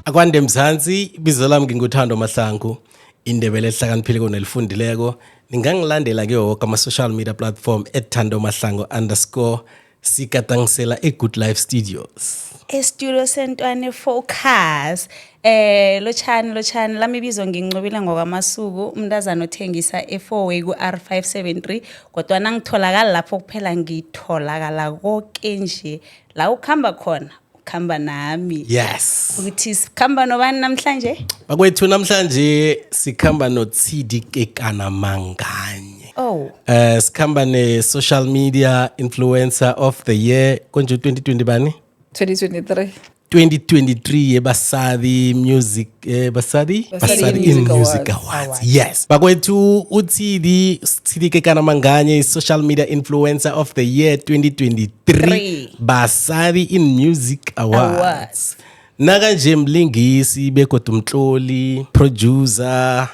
Akwande Mzansi, ibizo lami nginguthando Mahlangu, indebele ehlakaniphile konelifundileko. Ningangilandela ke wonke ama-social media platform @thandomahlangu_. Sikatangisela eGood Life Studios. Studio Sentwane Focus. Lochani lami bizo ngincubile ngokwamasuku umntazana othengisa e4way ku R573 kodwa nangitholakala lapho kuphela ngitholakala konke nje la ukhamba khona ukhamba nami. Yes. Ukuthi sikhamba nobani namhlanje? Bakwethu namhlanje sikhamba noTsidi Kekana Manganye. Oh. Sikhamba ne-social media influencer of the year konje 2020 bani? 2023. 2023 yeBasadi Music Basadi in Music Awards. Yes. Bakwethu uTsidi Kekana Manganye social media influencer of the year 2023 Basadi in Music Awards. Nakanje mlingisi bekodwa umtloli, producer,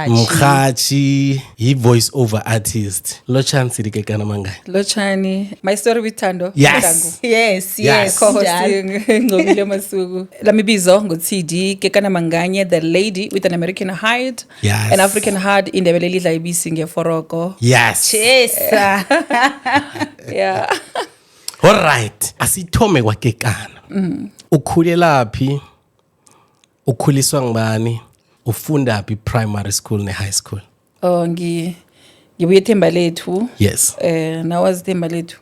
mkhachi, voice over artist. Lochani Tsidi Kekana Manganye. Lochani, my story with Thando. Yes. Yes. Co-hosting Ngobile Masuku. Lami bizo nguTsidi Kekana Manganye, the lady with an American heart, yes. An African heart in the belelidla ibisi ngeforoko. Yes. Chesa. Yeah. All right. Asithome kwaKekana. Ukhule laphi? Ukhuliswa ngibani? Ufunda phi primary school ne high school? Oh ngibuye Thembalethu. Yes. Nawazi Thembalethu.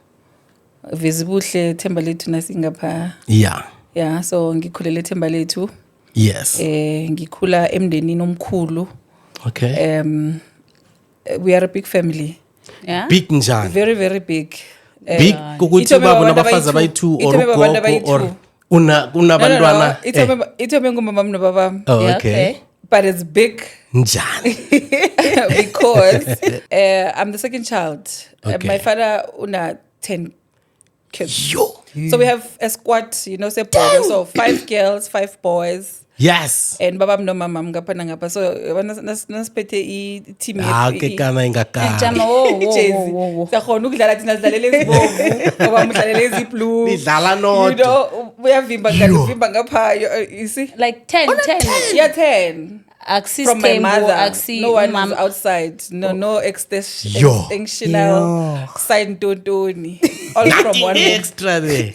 Visibuhle Thembalethu nasingapha. Yeah. Yeah, so ngikhulele Thembalethu. Yes. Ngikhula emndenini omkhulu. Okay. We are a big family. Yeah. Big njani? Very very big. Big ukuthi baba nabafazi abayi2 or ugogo or unabantwana. Ithome ngumama nobaba. Oh, okay. But it's big. Njani? Because I'm the second child. Okay. My father una 10 kids. Yo. So we have a squad, say boys. So 5 girls, 5 boys. Yes. And baba no mama ngapha ngapha. So nasiphethe team Kekana ingakani. Jama wo. Sakhona ukudlala thina sidlalela ezibomvu, baba mdlalela eziblue. Nidlala nodwa. You know, uyavimba ngapha, you see? Like 10. Yeah, 10. From my mother, no one is outside. No extensional side totoni. All from one extra there.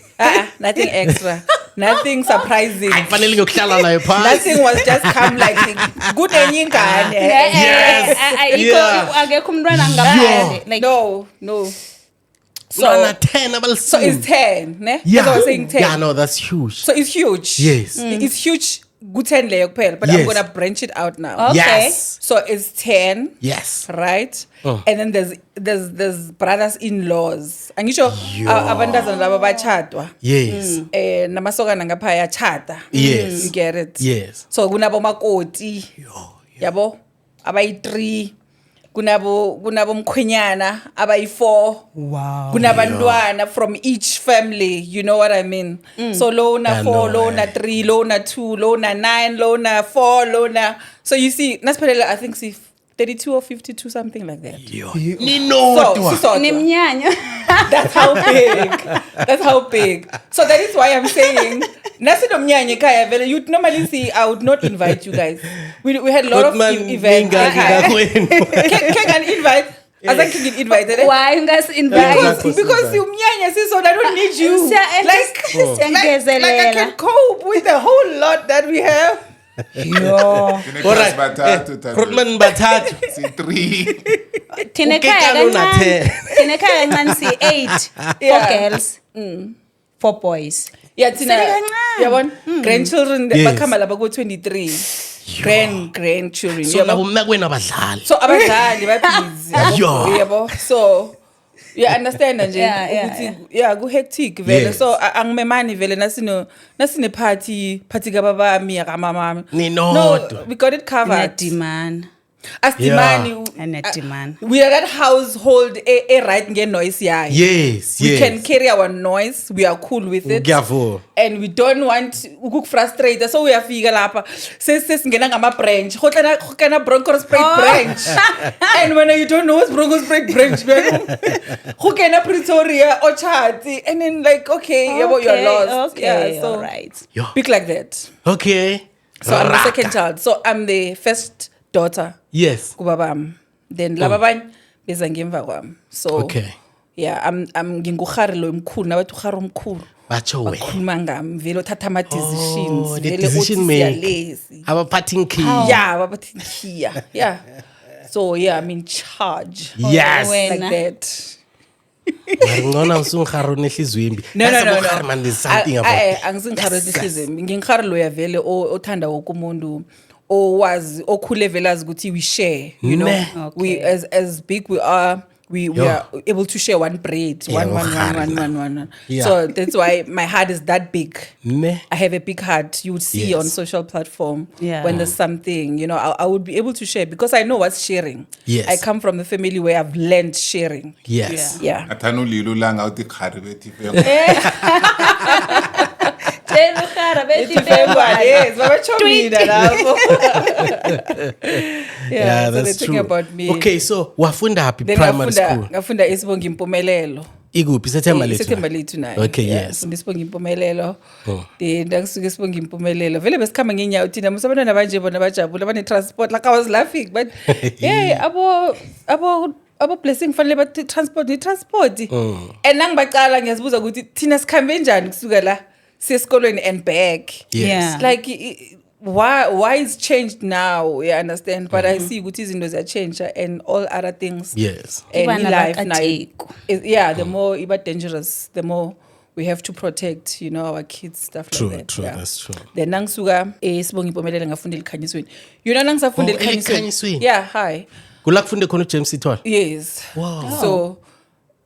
Nothing extra. Nothing surprising. Fanele ngiyokuhlala nayo phansi. Nothing was just come like good enyingane. Yes. Akekho umntwana ngaphandle. No. So 10 So it's 10, ne? Yeah. As I was saying 10. Yeah, no, that's huge. So it's huge. Yes. It's huge. Good 10 leyo kuphela, but yes. I'm gonna branch it out now. Okay. Yes. So it's 10. Yes. Right? And then there's brothers-in-laws. Angisho abantazana laba bachadwa. Yes. Namasokana ngapha yachada. Yes. You get it? Yes. So kunabo makoti. Yabo abayi3. Kunabo mkhwenyana abayi4. Wow. Kunabantwana from each family, you know what I mean? So lona 4, lona 3, lona 2, lona 9, lona 4, lona. So you see, nasiphelele I think see 32 or 52 something like that. Ninodwa. So Nimnyanya. That's how big. So that is why I'm saying nasinomnyanya ekhaya vele you'd normally see I would not invite you guys. We had a lot of events. Can invite? I think you get invited. Why you guys invite? Because you mnyanya so I don't need you. Like I can cope with the whole lot that we have. Yo. Alright. Rotman bathathu. Si3. Thina ekhaya kancane si 8. 4 girls. 4 boys. Yeah, Tina. Yabona? Grandchildren bakhamba lapha ku 23. Grandchildren. So labo mnakwena abadlali. So abadlali babhizi. Yabo. So you understand nje ukuthi ku hectic vele. So angimemani vele nasine party kababami yakamama. No, we got it covered. Demand. As demand we are that household a right nge noise yayo. Yes. We can carry our noise, we are cool with it. And we don't want ukufrustrate, so we are figure lapha sesingena ngama branch khotla Bronco Spray branch. And when you don't know what's Bronco Spray branch, who can Pretoria or Chati, and then like okay, you're lost. Okay, yeah, so all right. big like that. Okay. So I'm the second child. So I'm the first daughter. Yes. Kubabam. Then lababanye beza ngemva kwami. So Okay. yeah, I'm ngingukghari lo omkhulu nabathi ukghari omkhulu. Batsho wena. Bakhuluma ngami vele uthatha ama decisions, the vele decision uthi maker. siyalezi. Abaparting key. Yeah, babathi here. Yeah. So yeah, I'm in charge. Yes. Like Wena. that. Ngicona usungiharo nehlizwe imbi. No. Man, there's something about. Angizingikharwe ehlizweni. Ngingikharwe loya vele othanda wonke umuntu owazi okhule vele azi ukuthi we share, you know. Ne. We as big we are we are able to share one bread, Yeah, one. Yeah. So that's why my heart is that big. Ne. I have a big heart. You would see Yes. on social platform Yeah. when there's something, you know, I would be able to share because I know what's sharing. Yes. I come from a family where I've learned sharing. Yes. Yeah. athana ulilo langa uthi khari bethi Tshela ukhara bethi Yes, babachomina lapho. Yeah, so they that's think true. about me. Okay, so wafunda happy Then primary school. ngafunda isibonga impumelelo. Ikuphi Sethemba lethu? Sethemba lethu naye. Okay, Yeah, yes. ngafunda isibonga impumelelo. Then ngasuka isibonga impumelelo. Vele besikhamba ngenyawo thina musabantwana banje bona bajabula bane transport like I was laughing but hey abo blessing fanele ba transport ni transport. And nangibaqala ngiyazibuza ukuthi thina sikhambe njani kusuka la sesikolweni and back. Yes. Yeah. Like why it's changed now, you understand, but I see ukuthi izinto ziya-change and all other things Yes. and Iba life now nabakateko. the more iba dangerous, the more we have to protect, you know, our kids, stuff True, like that. true, that's true. Then nangisuka sibonga impumelelo ngafunda elikhanyisweni, you know, nangisafunda Elikhanyisweni? yeah, hi, Kula kufunde khona uJames Sithole? yes. Wow. So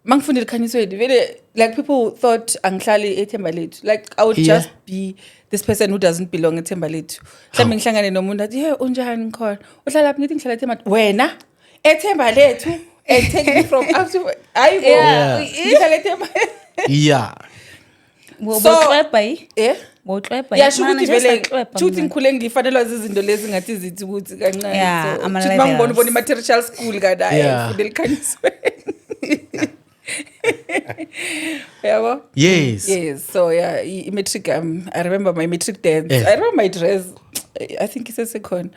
mangifunda elikhanyisweni vele like people thought angihlali eThemba lethu, like I would Yeah. just be this person who doesn't belong eThemba lethu. Mhlambe ngihlangane nomuntu athi hey unjani ngikhona uhlala lapha ngithi ngihlala eThemba wena eThemba lethu and take me from up to Yeah. ngihlala eThemba Yeah. Wotleba yi? eh Wotleba yeah shukuthi vele shukuthi ngikhule ngifanelwa zizinto lezi ngathi zithi ukuthi kancane Yeah, so ama shukuthi levels. mangibona ubona i-material school kada Yeah. funda elikhanyisweni yabo. Yes. Yes, so yeah, matric. I remember my matric dance. Yeah. I remember my dress. I think it's a second.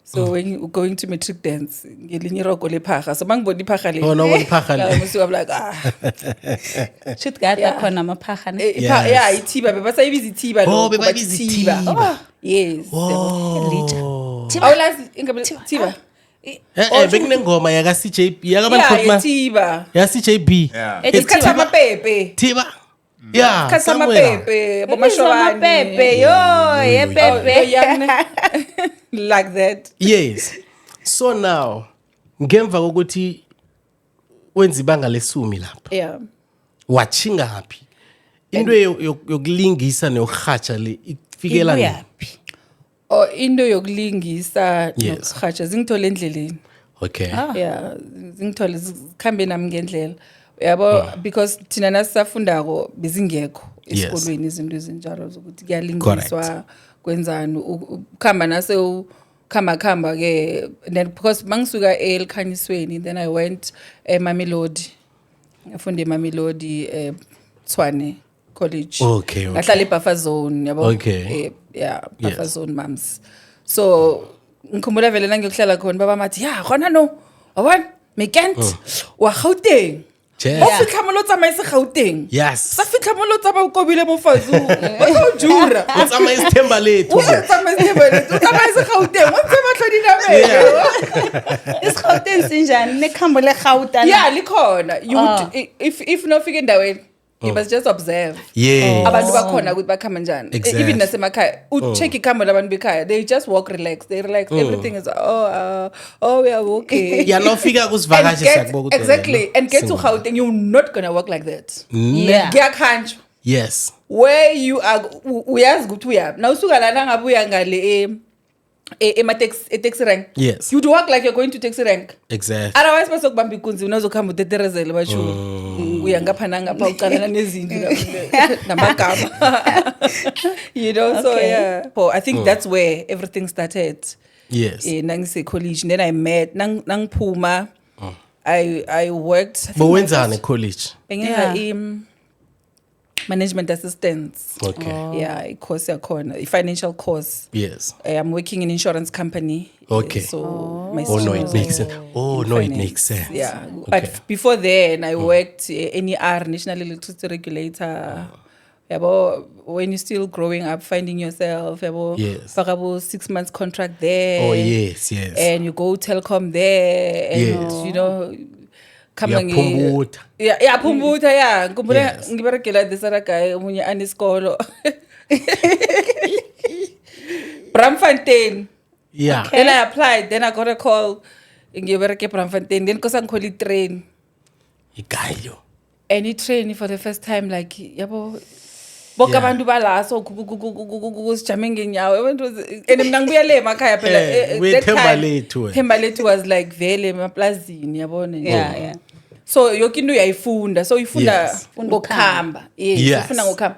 So when you going to matric dance, ngelinye iroko lephaga. So mangibona iphaga le. Oh, no, iphaga le. I'm like Should gada Yeah. khona amaphaga ne. Yes. Yes. Yeah, itiba bebasayibiza itiba Oh, lo. bebayibiza itiba. Yes. Oh. Awulazi ingabe itiba. Bekunengoma yaka CJB yaka Yeah, Mankhotma. itiba. Ya CJB. Yeah. Isikhathi amapepe. Tiba. Yeah. Isikhathi somewhere. amapepe. Bomashobani. Pepe yo, ye Oh, pepe. young. Like that. Yes. So now ngemva kokuthi wenza ibanga lesumi lapha. Yeah. Watchinga happy. Into yokulingisa neyokuhatsha le ifikela ni. Iyaphi? Oh, into yokulingisa Yes. nokuhatsha zingithole endleleni. Okay. Yeah, zingithole zikhambe nami ngendlela. Yabo because thina nasafundako bezingekho Yes. esikolweni izinto ezinjalo zokuthi kuyalingiswa kwenzani ukhamba nase ukhamba ke then because mangisuka elikhanyisweni then I went Mamelodi. Ngafunda eMamelodi Tshwane College. Okay. Ngahlala eBuffer Zone yabo. Okay. Yeah, Buffer Yes. Zone mums. So ngikhumbula vele nangiyokuhlala khona baba mathi ya khona no wabona mekent wa Gauteng Yes. ba fitlha mo lo tsamaise Gauteng Yes. sa fitlha mo lo tsama ukobile mo fazu o jura Utsama isithemba lethu. o tsamaise Gauteng o tsema tlhodi na me Isigauteng sinjani nekhambo leGauta. yeah likhona you would if no fika endaweni you must just observe Yeah. abantu bakhona ukuthi bakhamba njani Exactly. even nasemakhaya ucheck ikhambo labantu bekhaya they just walk relax they relax everything is we are okay Ya nofika kusivakashe siyakubuka. exactly and get to Gauteng you're not gonna work like that Yeah. ngiyakhanjwa Yes. where you are uyazi ukuthi uyaphi na usuka lana ngabe uya ngale taxi rank Yes. you'd walk like you're going to taxi rank Exactly. otherwise basokubamba ikunzi unozokuhamba uteterezele basho uya ngapha nangapha ucalana nezinto namagama you know so Okay. yeah I think that's where everything started Yes. nangise college then I met nangiphuma I worked Bowenzana college. bengenza management assistance. Okay. Yeah, i-course yakhona, i-financial course. Yes. I'm working in insurance company. Okay. So my Oh no, it students makes are sense. Oh in no, it finance. makes sense. Yeah, Okay. but before then, I worked NER, National Electricity Regulator. Yabo, when you're still growing up, finding yourself, yabo, Yes. pakabo 6 months contract there. Oh yes, yes. And you go telecom there, and Yes. you know, come Uyaphumutha. yeah, Pumbuta, yeah. Kumbula Yes. ngiberekela this other guy umunye aniskolo. Bramfontein. Yeah. Then I applied, then I got a call. Ngibereke Bramfontein, then kosa ngikholi train. Igayo. And he trained for the first time like yabo bonke Yeah. abantu bala so sijame ngenyawo abantu and mina ngibuya le emakhaya phela we that Themba time, Lethu, Themba Lethu was like vele emaplazini yabona Yeah, yeah. so yoke into uyayifunda so uyifunda Yes. ngokuhamba yes Yes. ufunda ngokuhamba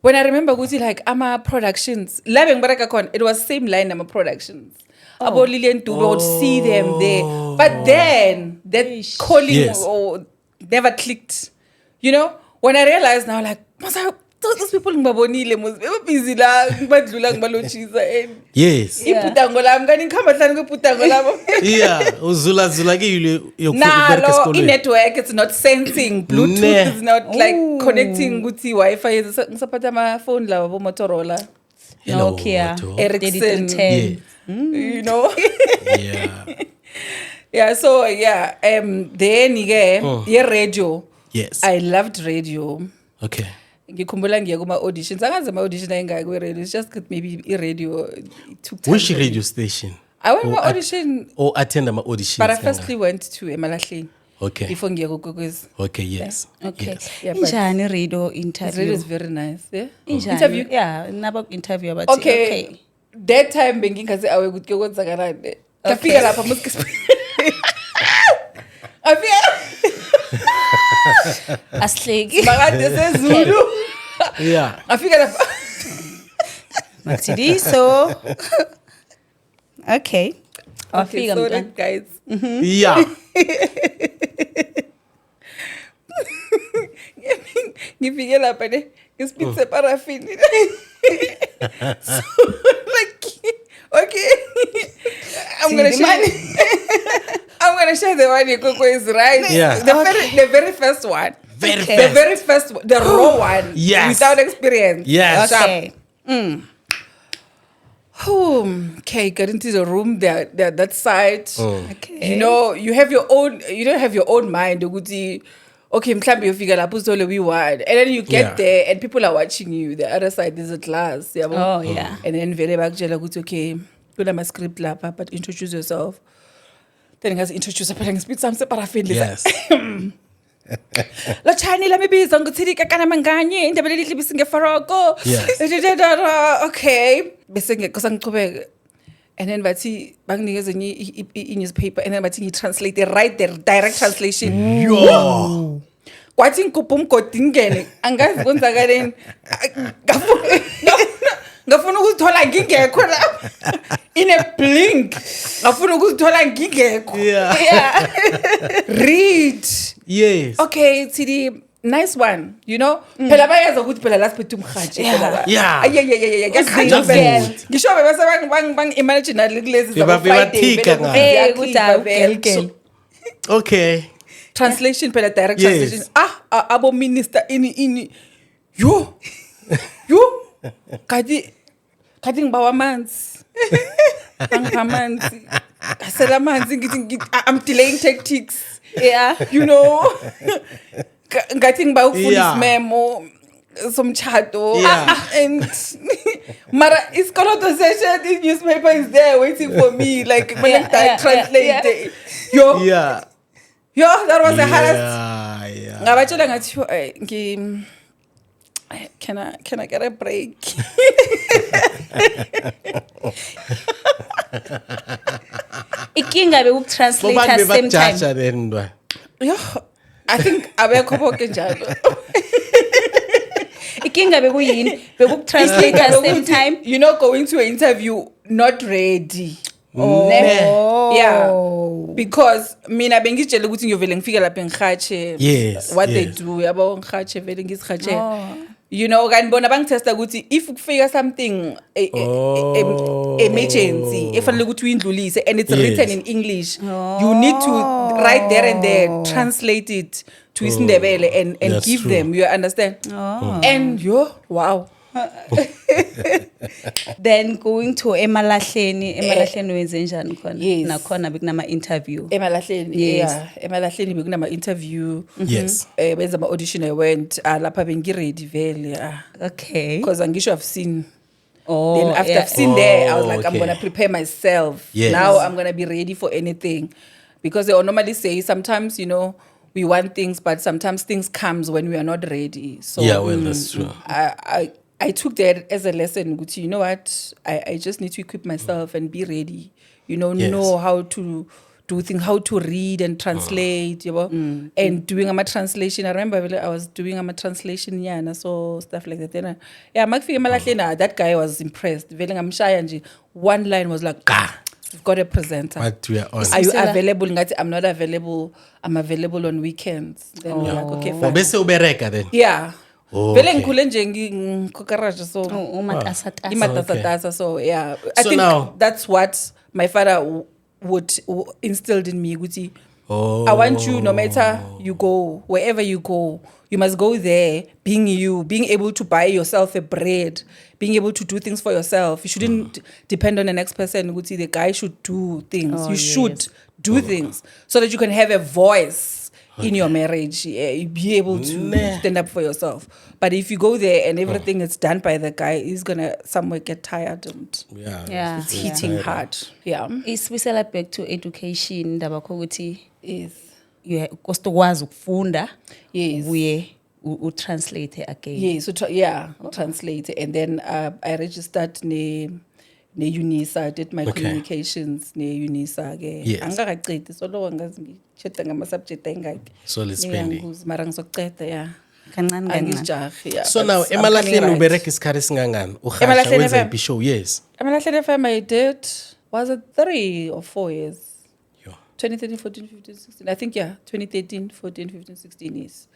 when I remember ukuthi like ama productions la bengibereka khona it was same line ama productions abo Lilian Dube would see them there but then that calling Yes. never clicked you know when I realized now like those people ngibabonile mos busy la ngibadlula ngibalochisa and Yes. iputango lami kanti ngikhamba hlanu kweputango labo Yeah, uzula zula ke yule yokubereka nalo esikolweni. i-network it's not sensing bluetooth Ne. is not like connecting ukuthi wi-fi ngisaphatha ama-phone lawa bo-Motorola Hello, Nokia. Moto. Ericsson 3310. you know Yeah. yeah so yeah then ke ye-radio Yes. I loved radio Okay. ngikhumbula ngiye kuma-auditions angazi ama-audition ayingaki kwe-radio it's just that maybe i-radio it took time Which for me. radio station? I went Or ma-audition Or attend ama auditions. but I kangaka? firstly went to Emalahleni Okay. before ngiye kokwezi Okay, yes. Okay. Yes. Yeah, but Injani radio radio interview? is very nice yeah Injani? interview Yeah, naba interview about okay that time bengingazi awe ukuthi kuyokwenzakalani ngafika lapha muske afika Asihleki. makade sezulu Yeah. afika lapha Matsidiso. Okay. okay Awafika so mntwana. that guys Yeah. ngifike lapha ne ngispeed separafin so like okay I'm gonna share the one is right Yeah. the very first one Very the fast. very first one the raw one Yes. without experience Yes. Okay. Okay, get into the room. They're that side. Okay. You know, you have your own. You don't have your own mind. Ukuthi, okay, mhlambe uyofika lapho uzole we-one. And then you get Yeah. there and people are watching you. The other side is a class. Yabo? Oh, yeah. And then vele bakutshela ukuthi okay, kunama script lapha, but introduce yourself. Then ngazi introduce phela ngispeed sami separafini. Yes. Lo chani la mibiza ngikuthi kakana manganye indaba lelihle bisingefaroko. Yes. Okay. Bese ngikosa ngichubeke. And then bathi banginikeza i-newspaper and then bathi ngi-translate right there direct translation. Yo. Kwathi ngikupha umgodi ngene angazi kwenzakaleni. Ngafuna ukuzithola ngingekho lapha. In a blink. Ngafuna ukuzithola ngingekho. Yeah. Read. Yes. Okay, Tidi, nice one. You know? Phela bayaza ukuthi phela last bethu umhaje phela. Yeah. Ngisho bese bang imagine kulezi zabo Bebathika ngayo. Eh, ukuthi awugel. Okay. Translation phela direct Yes. translation. Abo minister ini. Yo. Kati ngibawa amanzi. Angipha amanzi. Ngasela amanzi ngithi I'm delaying tactics. Yeah. You know, ngathi ngiba ukufuna Yeah. isimemo somchado Yeah. and mara isikoloto session the newspaper is there waiting for me like when I translate it. Yo Yeah. that was a hardest Yeah. ngabatshela ngathi can I get a break? Ikinga bekukutranslate Bobani at the same time. bebakujaja then ntwana. Yo, I think abekho bonke njalo. Ikinga bekuyini? Bekukutranslate at the same time. You know, going to an interview not ready. Oh. Yeah. Because mina bengitshela ukuthi ngiyovele ngifike lapha ngihache Yes, what they yes. do yabo ngihache vele ngizihache. You know, kanti bona bangitesta ukuthi if kufika something emergency efanele ukuthi uyindlulise and it's written in English, you need to right there and there translate it to isiNdebele and give them, you understand? And wow. Then going to emalahleni wenze njani khona? Yes. Nakhona bekunama interview. Emalahleni, Yes. Emalahleni bekunama interview. Yes. Benza ama audition I went, lapha bengiready vele. Okay. Because angisho I've seen. Oh, Then after yeah. I've seen there, I was like, okay. I'm gonna prepare myself. Yes. Now I'm gonna be ready for anything, because they will normally say sometimes, you know, we want things, but sometimes things comes when we are not ready. So Yeah, well, that's true. I took that as a lesson. You know what? I just need to equip myself and be ready. You know, Yes. know how to do things, how to read and translate. You know, and doing a translation. I remember I was doing a translation, so stuff like that. Then, that guy was impressed. One line was like, "You've got a presenter. But we are on. Are you available?" I'm not available. I'm available on weekends. Then we're like, okay, fine. Bese ubereka then. Yeah. Okay. Vele ngikhule nje ngikokaraje so Umatasatasa. imatasatasa, so yeah. I So think now- that's what my father would instilled in me. Guti, Oh. I want you, no matter you go, wherever you go, you must go there being you, being able to buy yourself a bread, being able to do things for yourself. You shouldn't depend on the next person. Guti, the guy should do things. You should do things so that you can have a voice in your marriage, be able to stand up for yourself. But if you go there and everything is done by the guy, he's gonna somewhere get tired and Yeah. it's hitting hard. Yeah. Isibisela back to education ndaba kokuthi Yes. you kostokwazi ukufunda Yes. uye translate again. Yeah. So translate, and then I registered ne UNISA. I did my communications ne UNISA ke. Yes. Angakaqedi so lo ngazi ngichetha ngama subject engaki. Solid spending. Ngiyanguza mara ngizoqeda yeah. Kancane kancane. Angijahi yeah. So now but I'm coming emalahleni right. ubereka isikhathi esingangani? Uhasha Emalahleni wenza FM? iphi show? Yes. Emalahleni FM I did, was it 3 or 4 years? Yo. 2013, 14, 15, 16. I think, yeah, 2013, 14, 15, 16 is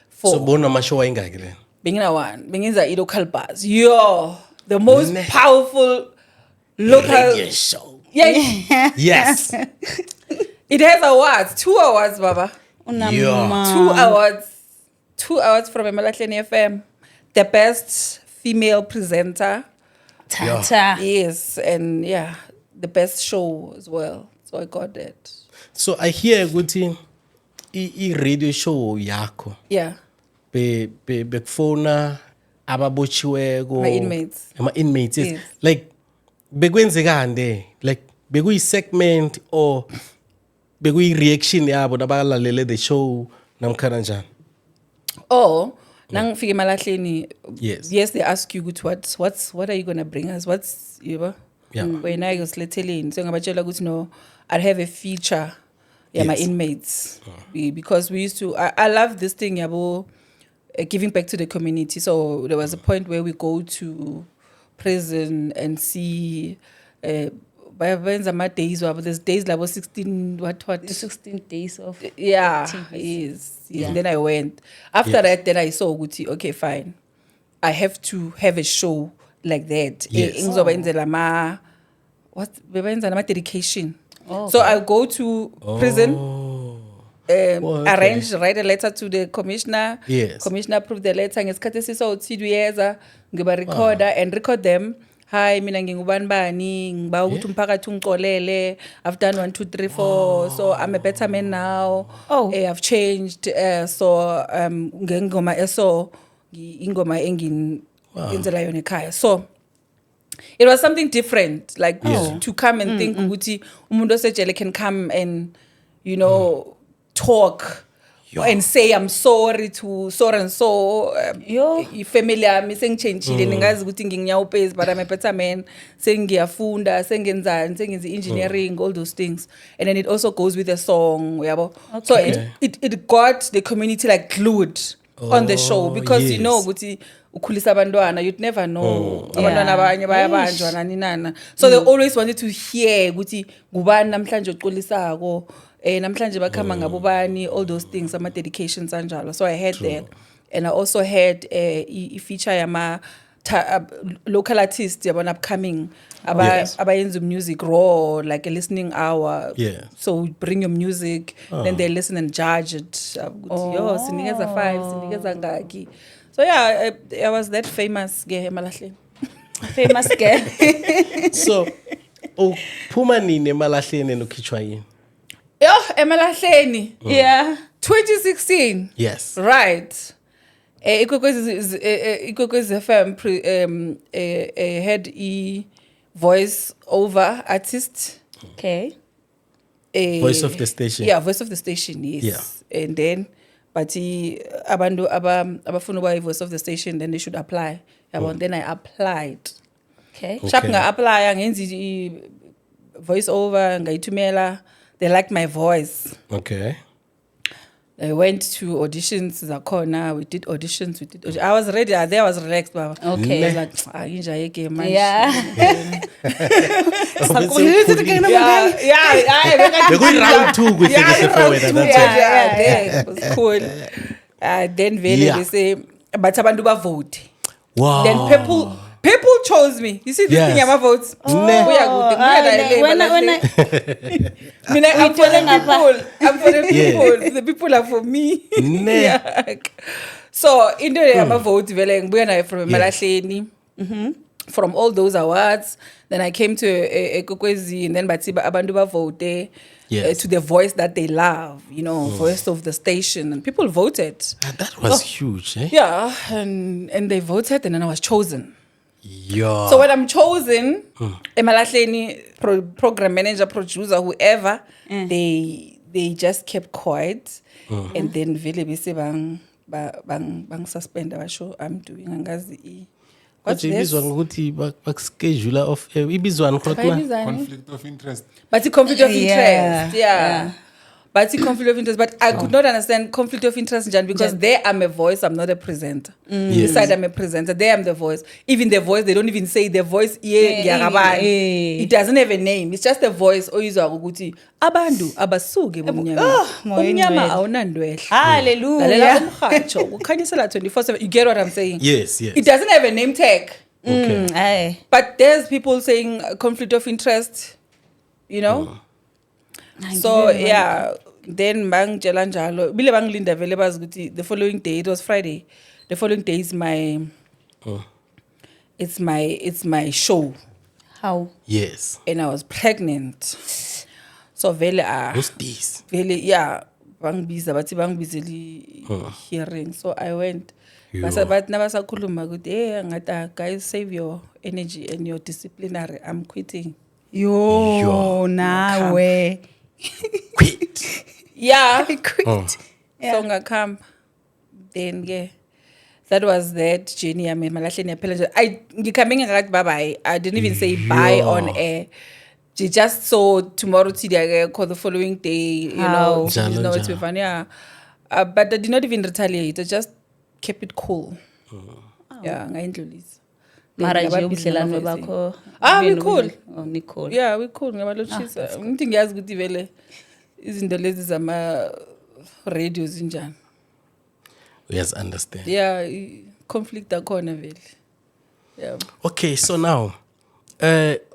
So 4. bona amashow ayingaki then? Bengina one. Benginza i-local buzz. Yo, the most powerful local. Radio show. Yeah, Yes. it has awards. 2 awards, Baba. Yeah. 2 awards. 2 awards from Emalahleni FM. The best female presenter. Tata. Yes, and yeah, the best show as well. So I got that. So I hear ukuthi i-radio show yakho Yeah. bekufona ababotshiweko Ama-inmates. yes. Yes. Like bekwenzekani there? Like bekuyi segment or bekuyi reaction yabo nabalalele the show namkhana njani? Oh, nangifika emalahleni. Yes. Yes, they ask you what are you gonna bring us? What's you Yeah. Wena yosilethele. So ngabatshela ukuthi no, I'd have a feature. Yeah, my Yes. inmates. Because we used to I love this thing yabo, giving back to the community. So there was a point where we go to prison and see days, there's days like 16 what The 16 days of yeah, activities. yes. And then I went. After that, then I saw Guti, okay, fine. I have to have a show like that. Yes. Ngizobenzela ma dedication. So I'll go to prison, Okay. arrange, write a letter to the commissioner. Yes. Commissioner approve the letter. Ngesikhathi esiso-2 years, ngiba recorder and record them. Hi, mina ngingubani bani, ngiba ukuthi umphakathi ungixolele. I've done 1, 2, 3, 4. So I'm a better man now. I've changed. So ngengoma eso ingoma engiyenzela yona ekhaya. So it was something different, like to come and think ukuthi umuntu osejele can come and talk and say I'm sorry to so and so. Family yami sengichangeile ningazi ukuthi nginginyawupezi, but I'm a better man. Sengiyafunda, sengenzani, sengenza engineering, all those things. And then it also goes with the song, yabo. So it got the community like glued on the show, because you know ukuthi ukhulisa abantwana, you'd never know abantwana abanye bayabanjwa nani nana. So they always wanted to hear ukuthi ngubani namhlanje oxolisako, namhlanje bakhamba ngabobani, all those things, ama dedications anjalo. So I had that, and I also had a feature yama local artists yabona upcoming abayenza music raw, like a listening hour. Yeah. So bring your music, then they listen and judge it. Yo, sinikeza 5, sinikeza ngaki. So yeah, I was that famous ge Emalahleni. Famous girl. So uphuma nini Emalahleni nokhitshwa yini? Yo, Emalahleni. Yeah. 2016. Yes. Right. Ikwekwezi FM had a voice over artist. Okay. Voice of the station. Yeah, voice of the station, yes. Yeah. And then, but abantu abafuna ukuba voice of the station, then they should apply. Then I applied. Okay. Sharp nga apply ngenzi voice over ngayithumela. They liked my voice. Okay. I went to auditions zakhona. We did auditions. I was ready. There I was relaxed, baba. Okay. I was like, inja yeke man. Yeah. Round 2 with it was cool. Then they say, but abantu bavote. Wow. Then people chose me. You see this Yes. thing, I'm a vote. I'm for the people. I'm for the people. The people are for me. Yeah. So in the day, I'm a vote. From Emalahleni. From all those awards, then I came to Ekokwezi, and then abantu bavote to the voice that they love, voice of the station, and people voted. That was huge, eh? Yeah, and they voted, and then I was chosen. Yeah. So when I'm chosen, Emalahleni program manager, producer, whoever, they just kept quiet, and then vele bese bang suspend abasho I'm doing angazi. What's this? Ibizwa ngokuthi bakuschedule of ibizwa Conflict of interest. But the conflict of Yeah. interest, yeah. But the conflict of interest. But I could not understand conflict of interest, Jan, because there I'm a voice, I'm not a presenter. Yes. This side I'm a presenter, there I'm the voice. Even the voice, they don't even say the voice. It doesn't have a name. It's just a voice. Oyizwa ukuthi abantu abasuke bomnyama. Bomnyama awunandwehla. Hallelujah. Lalela umhatsho, ukhanyisela 24/7. You get what I'm saying? Yes, yes. It doesn't have a name tag. Okay. Aye. But there's people saying conflict of interest, So yeah, then bang njalo bile bangilinda vele bazi ukuthi the following day, it was Friday. The following day is my it's my show, How? Yes. and I was pregnant. So vele Who's this? vele yeah bangibiza bathi bangibizeli hearing. So I went. But nabasakhuluma ukuthi hey ngata guys, save your energy and your disciplinary. I'm quitting. Yo, nawe. Quit. Yeah. Quit. So ngakamba. Then that was that journey yami Emalahleni yaphela nje. Ngikhambe ngakathi bye bye. I didn't even say bye on air. Just so tomorrow today call the following day, How? it's fun, yeah. But I did not even retaliate. I just kept it cool. Yeah, ngayindlulisa. Mara nje ubudlelwane bakho. We cool. Oh, ni cool. Yeah, we cool. Ngiyabalochisa. Ngithi ngiyazi ukuthi vele izinto lezi zama radio zinjani. Yes, understand. Yeah, conflict akhona vele. Yeah. Okay, so now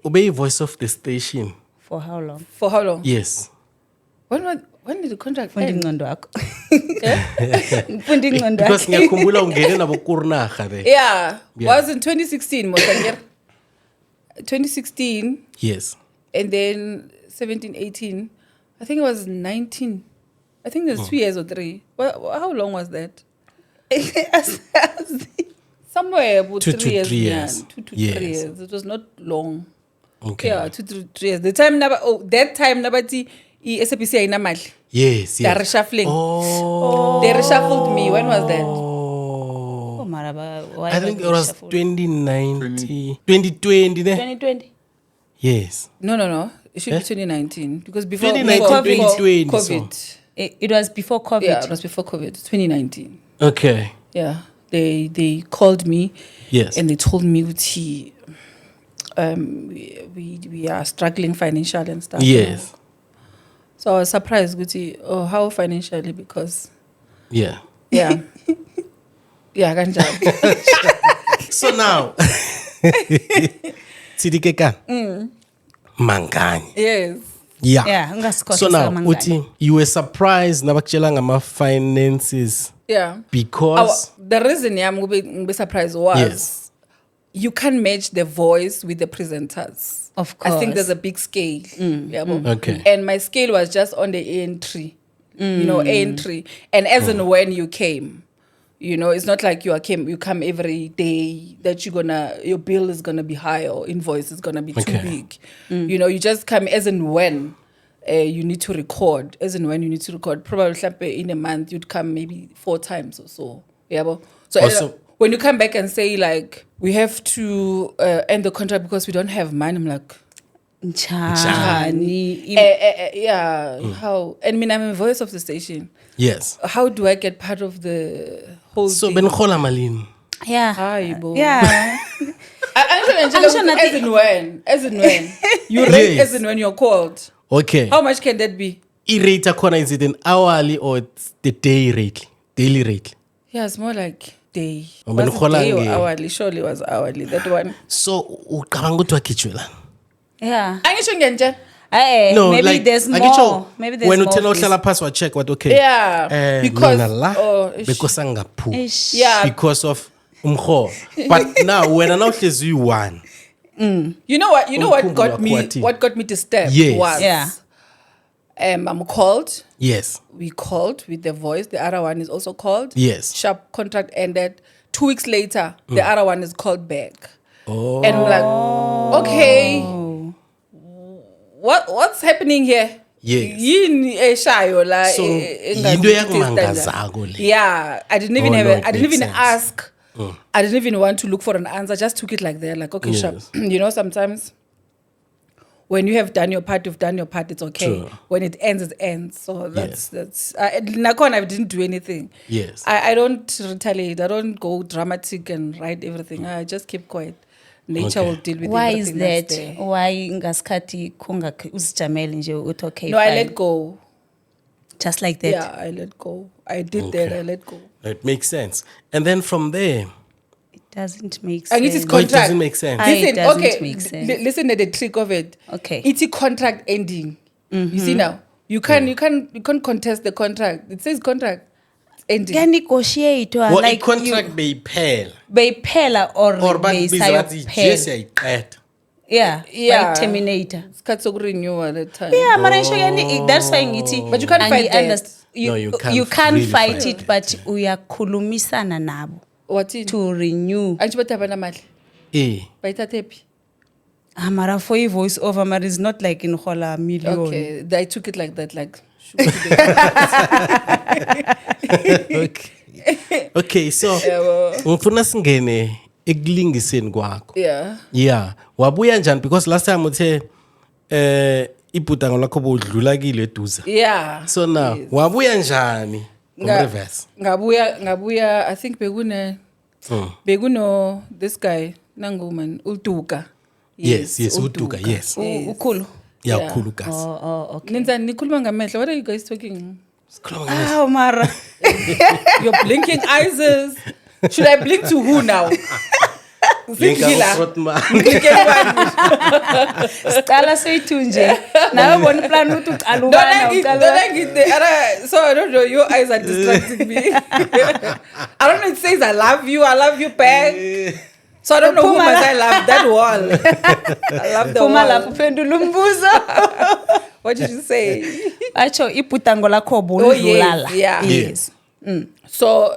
obey voice of the station. For how long? For how long? Yes. When did the contract Funda end? ingqondo yakho. Funda ingqondo Because yakho. ngiyakhumbula ungene nabo kurnaga there. Yeah. Yeah. Was in 2016, Mosangir. 2016, Yes. and then 17, 18. I think it was 19. I think there's 2 years or 3. How long was that? Somewhere about 2 3 to years. 3 Yeah, years. 2 to Yes. 3 years. It was not long. Okay. Yeah, 2 to 3 years. That time nabati SABC ayinamali. Yes, They're yes. reshuffling. Oh. They reshuffled me. When was that? Oh, mara why I think it was reshuffle? 2019. 2020 there. 2020. Yes. No. It should be 2019 because before 2019, before 2020, COVID. It was before COVID. Yeah, it was before COVID. 2019. Okay. Yeah, they called me. Yes. And they told me we are struggling financially and stuff. Yes. So I was surprised ukuthi how financially because Yeah. yeah. Yeah, kanjalo. So now, Tidikeka. Mangani. Yes. Yeah. Yeah, ungasikhohlwa So now, samangani. uthi you were surprised nabakutshela ngama finances Yeah. because The reason ngibe surprised was yes. you can't match the voice with the presenters. Of I think course. there's a big scale. Okay. And my scale was just on the entry. You know, entry. And as and when you came. You know, it's not like you come every day that your bill is gonna be high or invoice is gonna be too Okay. big. You know, you just come as and when you need to record. As and when you need to record. Probably in a month you'd come maybe 4 times or so. Yeah. So Also- when you come back and say like we have to end the contract because we don't have money, I'm like, Njani? yeah, how? And I'm a voice of the station. Yes. How do I get part of the whole So thing? benhola malini. Yeah. Hi, bo. Yeah. As and when you rate Yes. as and when you're called. Okay. How much can that be? I-rate akhona, is it an hourly or it's the day rate? Daily rate. Yeah, it's more like day. Oh, Was it benhola day or nge- hourly? Surely it was hourly. That one. So ucabanga ukuthi wakhitshwelana. Yeah. Angisho ngenje. No, maybe like there's more. akitsho, Maybe there's when more. uthena of this. uhlala phasi wa-check what okay. Yeah, because- mina la oh, ish. because angaphumi. Ish. Yeah. Because of umholo. But now wena nawuhlezi uyi-one. You know what? Umkhumbulo What got me disturbed Yes. was Yeah. I'm called. Yes. We called with the voice. The other one is also called. Yes. Sharp contract ended. 2 weeks later, the other one is called back. Oh. And we're like, okay, what's happening here? Yes. Yini eshayo la. So, yinto yakumangazako le. Yeah, I didn't even Oh, have. no, I it didn't makes even sense. ask. I didn't even want to look for an answer. Just took it like that. Like, okay, Yes. sharp. You know, sometimes when you have done your part, you've done your part. It's okay. True. When it ends, it ends. So that's. Nakon, I didn't do anything. Yes. I don't retaliate. I don't go dramatic and write everything. I just keep quiet. Nature Okay. will deal with Why is everything that? that's there. Why ngaskhathi uzijamele nje uthi okay? No, I fine. let go. Just like that. Yeah, I let go. I did that. I let go. It makes sense. And then from there, It doesn't make And sense. it is it contract. doesn't make sense. I- Listen, It doesn't okay. make sense. Listen to the trick of it. Okay. It's a contract ending. You see now, you can't contest the contract. It says contract ending. Kuyanegotiatwa well, like i-contract beyiphela beyiphela or or bakubiza bathi beyisayophela. just yayiqeda. Yeah. Yeah. Terminator. Isikhathi sokurenew at that time. Yeah, mara ngisho yani that's why ngithi. But you can't fight that. No, you can't You can't really fight fight it, but uyakhulumisana nabo What in? to renew. Anchi bathi abana mali. Eh. Bayithatha phi? Mara for a voice over, mara is not like in hola million. Okay, I took it like that, like. Okay, so ngifuna singene ekulingiseni kwakho. Yeah. Yeah, wabuya njani because last time uthe ibhudango lakho bodlula kile eduza. Yeah. So now wabuya njani? Reverse. Ngabuya I think bekuno this guy nangu man uDuka. Yes, uDuka, yes. Ukhulu. Yeah, Yeah. ukhulu kasi. Oh, okay. Ninza nikhuluma ngamehlo. What are you guys talking? Oh, mara. Your blinking eyes is. Should I blink to who now? Linka Zingila. uFrotman. Blinking one. Sicala seyithunje. Nawe bona plan uthi uqala Don't ubana like it. Don't uqala. like it. So I don't know. Your eyes are distracting me. I don't know. It says I love you. I love you back. So I don't know who Phuma must I love. That wall. I love the Phuma lapho wall. phendula umbuzo. What did you say? Acho ibhudango lakho Oh, boludlala. yes, yeah. Yes. So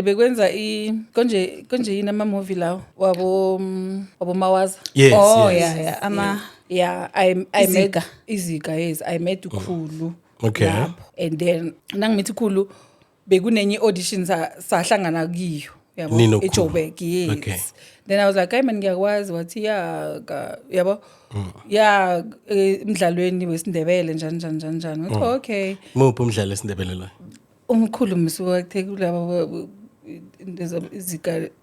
bekwenza konje yini ama movie lawo wabo Mawaza. Yes, Oh, yes. yeah. Ama Yeah, I met Izika. Izika, yes. I met Khulu. Okay. lapho. And then nangimithi Khulu bekunenye audition sahlangana kiyo. Yabo. Nino Khulu. eJoburg, yes. Okay. Then I was like, "Hey man, ngiyakwazi wathi yabo. Yeah, emidlalweni wesindebele njani. Wathi okay. Muphi umdlalo esindebele lo? Umkhulu msuwakhe kulabo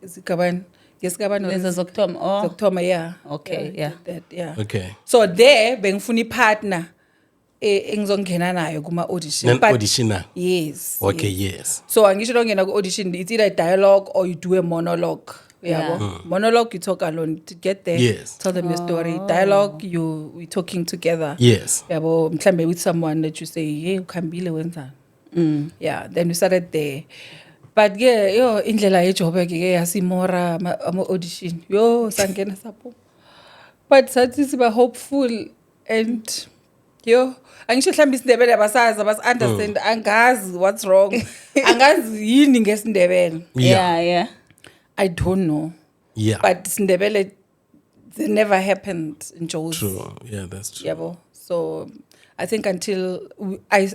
izigabani ngesigabani leza zokuthoma. Oh. zokuthoma, yeah. Okay, yeah. That, yeah. Okay. So there bengifuna ipartner engizongena nayo kuma audition. Nan But auditioner. yes. Okay, yes. yes. So angisho longena ku audition, it's either a dialogue or you do a monologue. Yeah. Monologue you talk alone to get there. Yes. Tell them your story. Dialogue we talking together. Yes. Yabo mhlambe with someone that you say, "Hey, ukhambile wenza." Yeah, then we started there. But yeah, indlela yejob ke yasimora ama audition. Yo sangena sapho. But sathi siba hopeful and angisho mhlambe isindebele abasazi understand angazi what's wrong. Angazi yini ngesindebele. Yeah. I don't know. Yeah. But Sindebele, it never happened in Joe's. True. Yeah, that's true. Yabo. So I think until I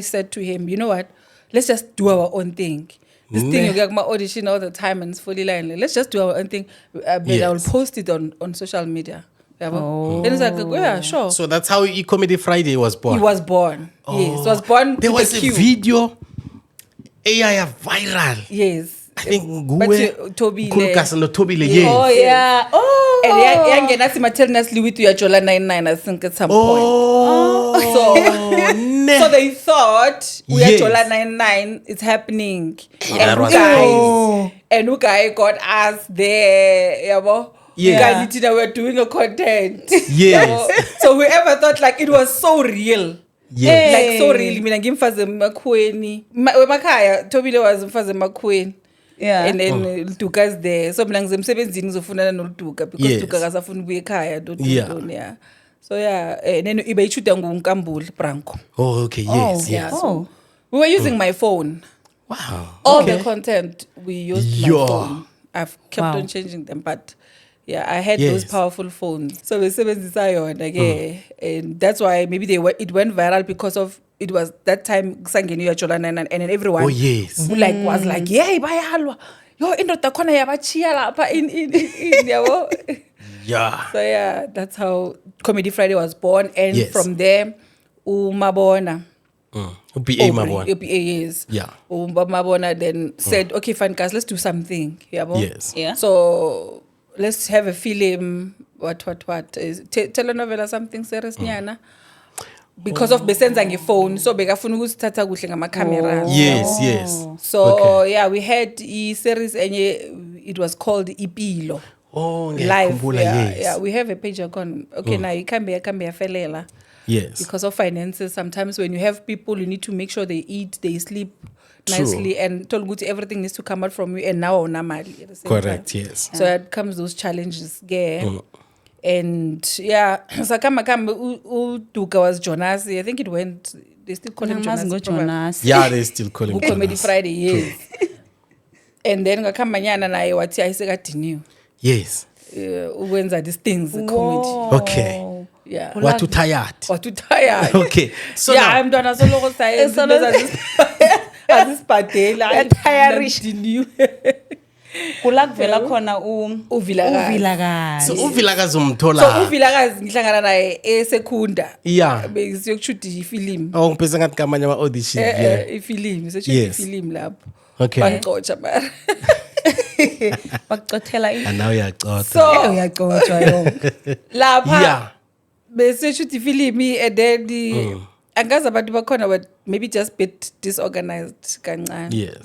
said to him, you know what? Let's just do our own thing. This thing you get my audition all the time and it's fully line. Let's just do our own thing. But I will post it on social media. Yabo. Then he's like, yeah, sure. So that's how E-Comedy Friday was born. He was born. Yes. He was born. There with was a a cue. video. AI viral. Yes. I think But Nguwe, Tobile. Khulukas no Tobile, yes. Oh yeah. Oh. And yangena simultaneously with Uyajola 99, I think at some point. So they thought Uyajola 99 is happening. That was And Ugai got us there, yabo. Yeah. Ugai we're doing a content. Yes. Yabo. So whoever thought like it was so real. Yes. Like so real. Mina ngimfaze makweni. Wemakaya Tobile was mfaze makweni. Yeah. And then Duka's there. So mina ngizemsebenzini ngizofuna noLuduka because Yes. Duka akasafuna ukuya ekhaya Yeah. yeah. So yeah, and then ibe ishuta nguNkambule Branko. Oh, okay, yes, Yeah. yes. So we were using my phone. Wow. All okay. the content we used my Yeah. phone. I've kept on changing them, but yeah, I had those Yes. powerful phones. So we sebenzisa yona again, and that's why maybe it went viral because of it was that time Sangeni Uyajola 99 and then everyone Oh, yes. who was like, "Yay, bayalwa. Yo indoda khona yabachiya lapha in yabo." Yeah. So yeah, that's how Comedy Friday was born, and Yes. from there Umabona BA Mabona. UPA years. Yeah. Mabona then said, "Okay, fine guys, let's do something." Yabo. Yes. Yeah. So let's have a film. What? Is telenovela something serious nyana? Because of besenza ngefone, so bekafuna ukusithatha kuhle ngama-camera. Yes, yes. So yeah, we had a series and it was called Ipilo. Oh, Live. ngiyakhumbula, yes. Yeah, we have a page on. Okay, now you can be yafelela. Yes. Because of finances, sometimes when you have people, you need to make sure they eat, they sleep True. nicely, and everything needs to come out from you. And now on Amali at the same Correct, time. yes. So it comes those challenges, yeah. And yeah, so Duka was Jonas. I think it went. They still call him Jonas. Jonas. Yeah, they still call him Comedy Jonas. Friday, yes. And then ngakhambanyana naye wathi ayisekadiniwe. Yes. Ukwenza these things comedy. Okay. Yeah. What too tired? What too tired. Okay. So Yeah, now, I'm done as a local science. Azisibhadela Ayathayarisha. Kula kuvela khona Uvilakazi. so Uvilakazi umthola. So Uvilakazi ngihlangana naye eSekunda. Yeah. Besiyoshuta ifilm. Oh, ngipesa ngathi kamanye ama audition. Yeah. Ifilm, seshuta Yes. ifilm lapho. Okay. Bangixotsha mara. bakucothela And now uyacotha. So uyacotshwa yo. lapha Yeah. besiyoshuta ifilm and then angazi abantu bakhona but maybe just bit disorganized kancane. Yes.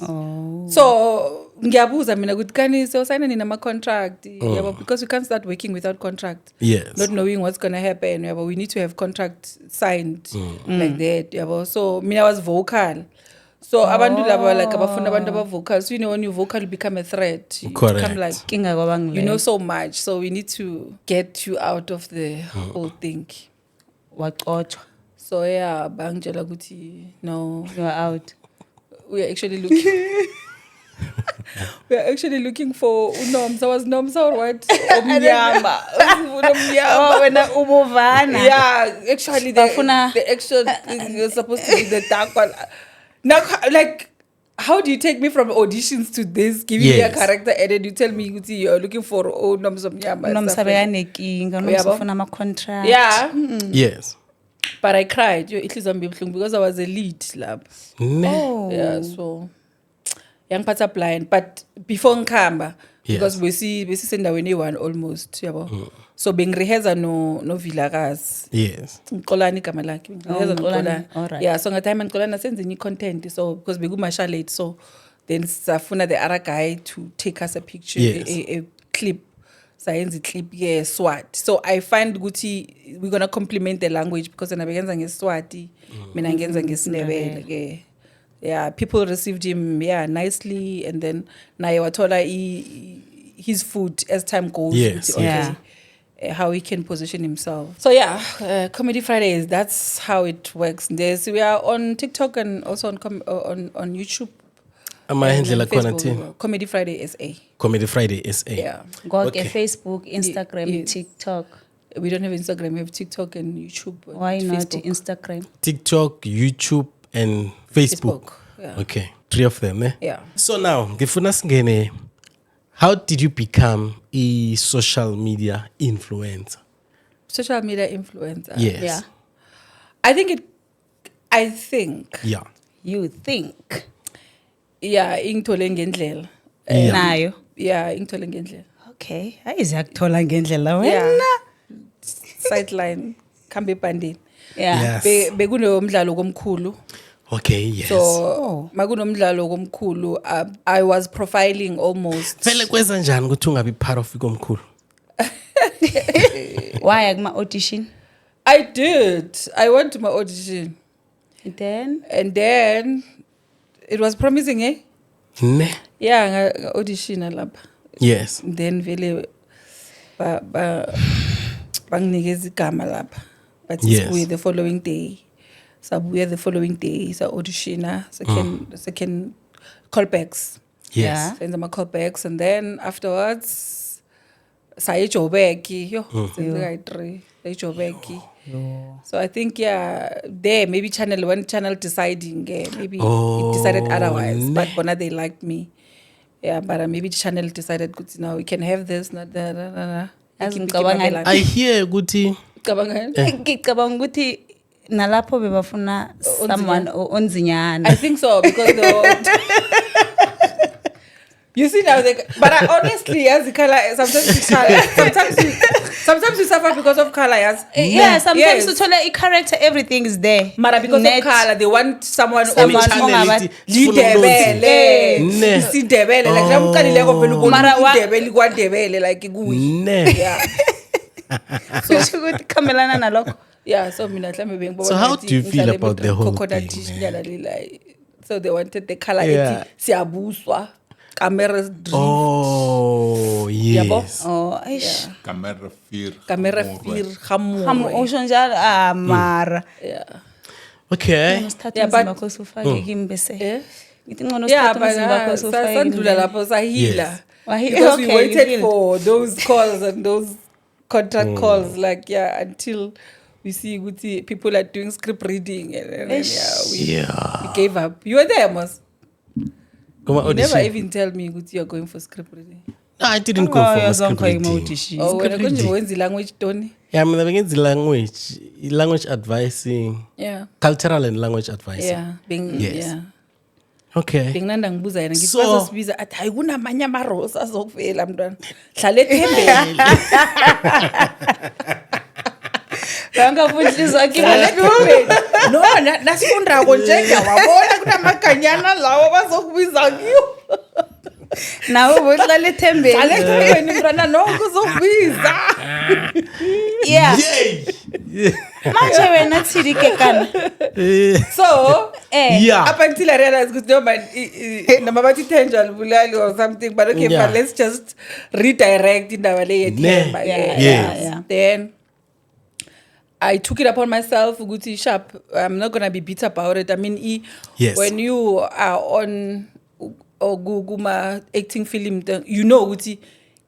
So ngiyabuza mina ukuthi kanise usayina nini ama-contract yabo because we can't start working without contract. Yes. Not knowing what's going to happen yabo, we need to have contract signed like that yabo. So mina was vocal, so abantu laba like abafuna abantu aba-vocal, so you know when you vocal you become a threat. You Correct. become like Kinga kwabangile. you know so much, so we need to get you out of the whole thing. Wacotshwa. So yeah, bangitshela ukuthi no, You are out. we are actually looking we are actually looking for uNomsa. Was Nomsa or what? Omnyama. Oh, wena ubuvana. Yeah, actually Bafuna- the actual thing is supposed to be the dark one. Now, like, how do you take me from auditions to this, giving me a Yes. character, and then you tell me ukuthi you're looking for Nomsa Omnyama? Unomsa beyanenkinga, unomsa Yabo. ufuna ama-contract. Yeah, Yes. but I cried. Yo, it is unbearable because I was a lead lab. Ne. Oh. Yeah, so yangiphatha blind but before ngikhamba Yes. because besisendaweni eyi-1 almost yabo so bengireheza no Vilakazi Yes. Ngiqolani igama lakhe ngireheza Ngiqolani, noXolani alright. yeah so ngatime Ngiqolani senze enye content so because bekumasha late so then safuna the other guy to take us a picture Yes. a clip sayenza clip Swati so I find ukuthi we're gonna complement the language because yena bekenza ngeSwati mina ngenza ngeSindebele ke yeah people received him nicely and then naye wathola his food as time goes Yes, ukuthi, yes. how he can position himself so yeah Comedy Fridays that's how it works there's we are on TikTok and also on YouTube Amahendlela and khona Facebook, thina. Comedy Friday SA Comedy Friday SA. yeah Konke Facebook, Instagram, Yes. TikTok. we don't have Instagram we have TikTok and YouTube and Why not Facebook. Instagram? TikTok, YouTube and Facebook. Facebook, yeah. Okay. 3 of them, eh? Yeah. So now, ngifuna singene, how did you become a social media influencer? Social media influencer Yes. Yeah. I think Yeah. You think. yeah ingithole ngendlela Yeah. Nayo. yeah ingithole ngendlela Okay. Ayizakuthola ngendlela yeah wena. sideline khambe ebhandeni Yeah. Yes. bekunomdlalo komkhulu Okay, yes. so makunomdlalo komkhulu I was profiling almost Vele kwenza njani ukuthi ungabi part of ikomkhulu? Why kuma audition? I went to my audition Then and then it was promising Ne? yeah nga-auditiona lapha Yes. then vele banginikeza igama lapha but Yes. sibuye the following day sabuya the following day sa-auditiona second callbacks Yes. Yeah. senza ama-callbacks and then afterwards saye eJoburg yo senze kayi-3 eJoburg so I think yeah there maybe one channel deciding maybe it decided otherwise but bona they liked me yeah but maybe the channel decided good now we can have this not that Yazi ngicabanga- I hear ukuthi ngicabanga ukuthi nalapho bebafuna someone onzinyana. I think so because you see now but I honestly as the color sometimes you suffer because of color yes Yeah, sometimes Yes. you tell a character everything is there. Mara because Net. of color they want someone Someone ongaba- ongaba- Lidebele Ne. Isidebele like namqalileko vele Mara ubona wa- idebele kwaNdebele like kuyi ne. yeah Kusho ukuthi khamelana nalokho. yeah so mina mhlambe bengibona So how ngathi do you feel ngihlale about with the whole coconut thing, dish man? nyana lila. So they wanted the color Yeah. ethi siyabuswa cameras Oh, yes. Oh, eish. Camera fear. camera More, fear Hamu gamore usho njalo mara. yeah Okay. Sithatha Yeah, but- umzimba wakho usufake kimi bese. eh Ngithi ngcono yeah sithatha but umzimba wakho usufake sandlula kimi. lapho sahila Yes. because we Okay, waited you healed. for those calls and those contract calls like yeah until we see ukuthi people are doing script reading and then Yeah. we gave up you were there Mos Kuma you never audition. even tell me ukuthi you're going for script reading No, I didn't go for a script reading. oh wena Script konje reading. wenza language toni Yeah, mina bengenza language advising, yeah cultural and language advising. yeah Yes. yeah Okay. benginanda ngibuza yena ngithi So- bazosibiza athi hayi kunamanye amarosa azokuvela mntwana hlala ethembeni Ngangafundisa hlala ethembeni no nasifundako nje wabona kunamaganyana lawo bazokubiza kiwo nawe bohlala ethembeni. hlala ethembeni mntwana noko uzokubiza Yeah. Yay! Manje wena thidi kekana. so Yeah. up until I realized ukuthi noma bathi Thenjwa Bulali or something but okay Yeah. but let's just redirect indaba le yethemba Yeah, Yes. yeah. then I took it upon myself ukuthi sharp I'm not going to be bitter about it I mean Yes. when you are on kuma acting film you know ukuthi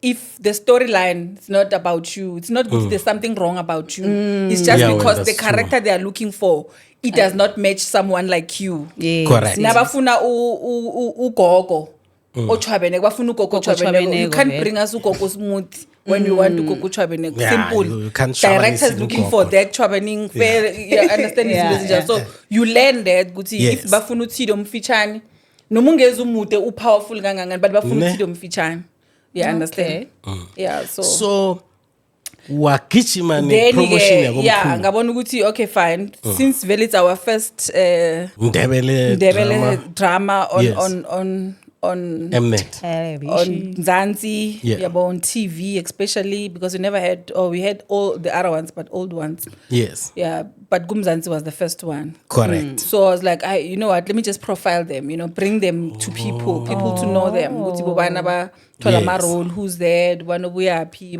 if the storyline is not about you it's not because there's something wrong about you it's just Yeah, well, because the that's character they are looking for it does not match someone like you Yes. Correct. nabafuna ugogo ochwabene bafuna ugogo ochwabene you ochwabeneko, can't vele. bring us ugogo smooth when you want ugogo ochwabene Yeah, simple you can't directors chwabanisa looking ugogo. for that chwabening fair yeah understand Yeah, izinto ezinjalo so you learn that ukuthi Yes. if bafuna uthile umfitshane noma ungeza umude upowerful kangangani but bafuna Ne. ukuthi umfitshane. Yeah, understand. Yeah, so wagijima then ne-promotion yeah, yakomkhulu ngabona ukuthi okay fine since vele it's our first Ndebele Ndebele drama on Yes. on Mnet. on Mzansi, Yeah. yabo, on TV especially because we never had, or we had all the other ones but old ones. Yes, Yeah, but Gumzansi was the first one. correct. So I was like, you know what, let me just profile them, bring them to people to know them. Ukuthi bobana ba thola Yes. ama role, who's there, bana buyaphi,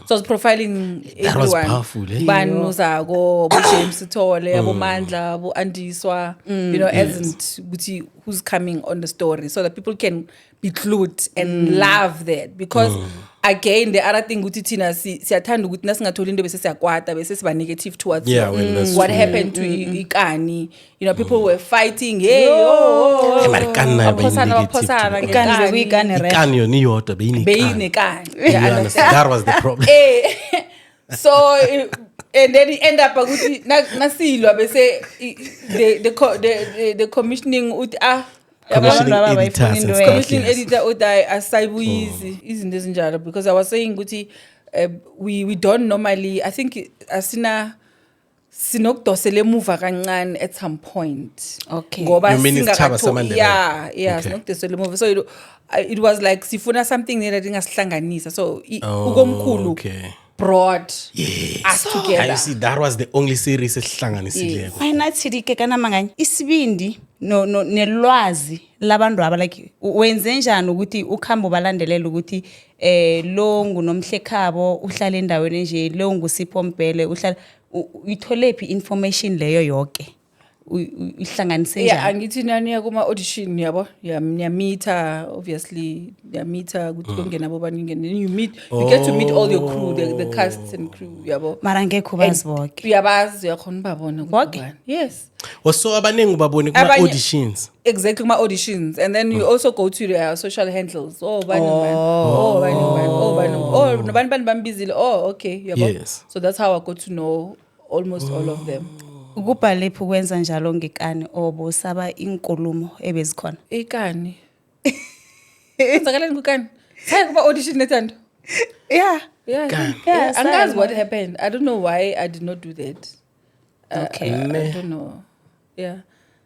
so I was profiling That was everyone. powerful, eh? Banu Zago, bo James Tole, bo Mandla, bo Andiswa, as in who's coming on the story so that people can be clued and love that because again the other thing ukuthi thina siyathanda ukuthi nasingatholi into bese siyakwata bese siba negative towards Yeah, well, that's what true. happened to Ikani. People were fighting, hey, oh, Eh, mara ikani nayo baphosana beyi-negative baphosana too. Ikani ngekani. bekuyikani ref. ikani yona iyodwa beyinekani. Beyinekani. You Yeah, understand? That was the problem. So and then it end up ukuthi nasilwa bese the commissioning uthi Commissioning Abantu editors abayifuna and into stuff, commissioning yes. editor uthi asayibuyizi izinto ezinjalo because I was saying ukuthi we don't normally, I think sinokudosela emuva kancane at some point. Okay. Ngoba You mean isitjhaba singakatho- samaNdebele? yeah, Okay. sinokudosela emuva. So it was like sifuna something that ingasihlanganisa. So Oh, ukomkhulu okay. brought Yes. us together. I see, that was the only series esihlanganisileko. ayinathirike kanamanganye isibindi nelwazi labantu aba like wenze njani ukuthi ukhambo balandelela ukuthi lo ngunomhlekhabo uhlala endaweni nje lo ngusipho Mbele uhlala uyitholephi information leyo yonke ihlanganise Yeah, njani angithi naniya kuma audition yabo. Yeah, niyamita obviously. Niyamita ukuthi kungena abo baningi. Then you get to meet all your crew, the cast and crew yabo. mara ngekho bazi bonke Uyabazi uyakhona ubabona ukuthi Bonke? ubani. Yes. So abaningi ubabone Abanye- kuma-auditions. Exactly, my auditions, and then you also go to their social handles. Oh, bani bani. Oh, bani bani. Oh, bani. Oh, no bani bani bani busy. Oh, okay. Yabo. Yes. So that's how I got to know almost all of them. ukubhalephi ukwenza njalo ngekani obusaba inkulumo ebezikhona Ikani. Kwenzakalani kukani? Hayi kuba audition nethando. yeah Yeah. Ikani. Yeah, Yeah, angazi sorry, what man. happened. I don't know why I did not do that. Okay. I don't know. Yeah.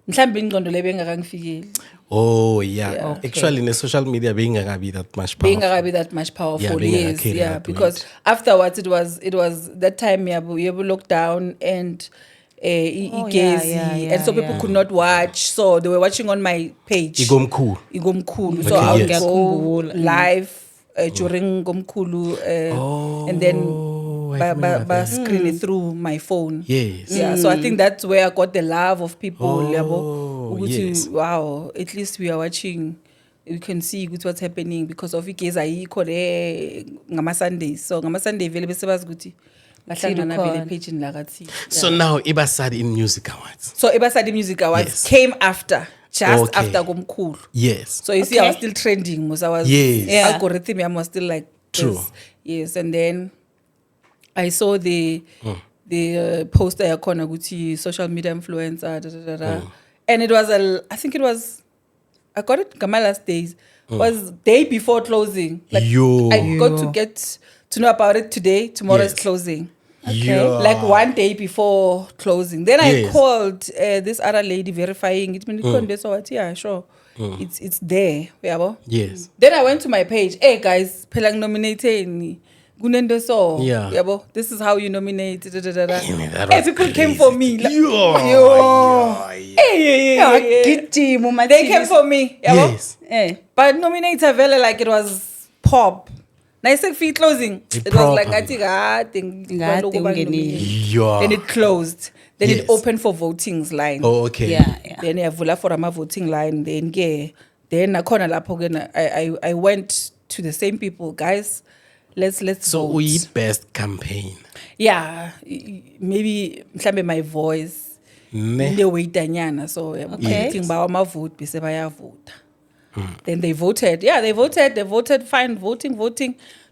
Mhlambe ingqondo le bengakangifikeli. Oh yeah. Yeah. Actually ne-social media beyingakabi that much powerful. Being be that much powerful, Yeah, being yes, carry yeah. that Because weight. afterwards it was that time you lockdown and Igezi, and so people could not watch, so they were watching on my page. Igomkhulu. Igomkhulu. So Okay, I would yes. go live during Gomkhulu, and then I remember that. screen it through my phone. Yes. Yeah, so I think that's where I got the love of people. Oh, Yabo. Ukuthi, yes. wow, at least we are watching. You can see what's happening because of Igezi ayikho le ngama Sundays. So ngama Sunday vele bese bazi ukuthi bahlangana vele page la kathi. So now Ibasadi in Music Awards. So Ibasadi Music Awards Yes. came after, just Okay. after Gomkhulu. Yes. So you see, I was Okay. still trending. Most I was Yes. Yeah. algorithm. I was still like True. this. Yes, and then I saw the poster yakona guti social media influencer, and it was I got it my last days. Was day before closing. Like Yo. I got to get to know about it today. Tomorrow is Yes. closing. Yeah. Like one day before closing. Then I Yes. called this other lady verifying it. Yeah, sure. It's there. Yabo. Yes. Then I went to my page. Hey guys, pelang nominated Gunendo so. Yeah. Yabo. This is how you nominate. Da, da, da, da. That Hey, was people came crazy. for me. Like, Yo. Hey. gijima They came for me. Yabo. Yes. But nominator vele like it was pop. Nice feet closing. It was proper. like ngathi Ngade ungenile. Yeah. Then it closed. Then Yes. it opened for votings line. Oh, okay. yeah Then yavula for ama voting line. Then nakhona lapho ke I went to the same people, guys. Let's So vote. we best campaign. Yeah, maybe mhlambe my voice. Ne. They waitanyana so Okay. think bawa ma vote bese bayavota. Then they voted. Yeah, they voted fine, voting.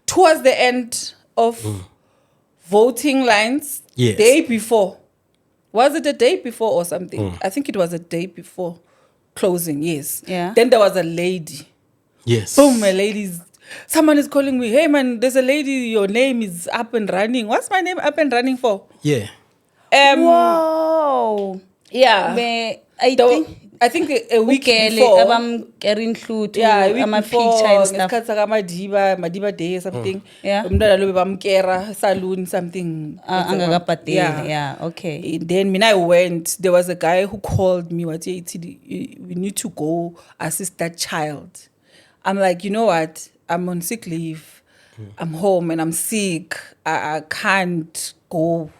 Towards the end of voting lines, Yes. day before. Was it a day before or something? I think it was a day before closing, yes. Yeah. Then there was a lady. Yes. Boom, someone is calling me. Hey man, there's a lady, your name is up and running. What's my name up and running for? Yeah. Whoa. Yeah. I think a week before. Yeah, a week Ama-picture and stuff. ngesikhathi Madiba Day or something. Yeah. Umntwana lo bamkera salon something. Yeah, okay. Then when I went, there was a guy who called me. We need to go assist that child. I'm like, you know what? I'm on sick leave. I'm home and I'm sick. I can't go.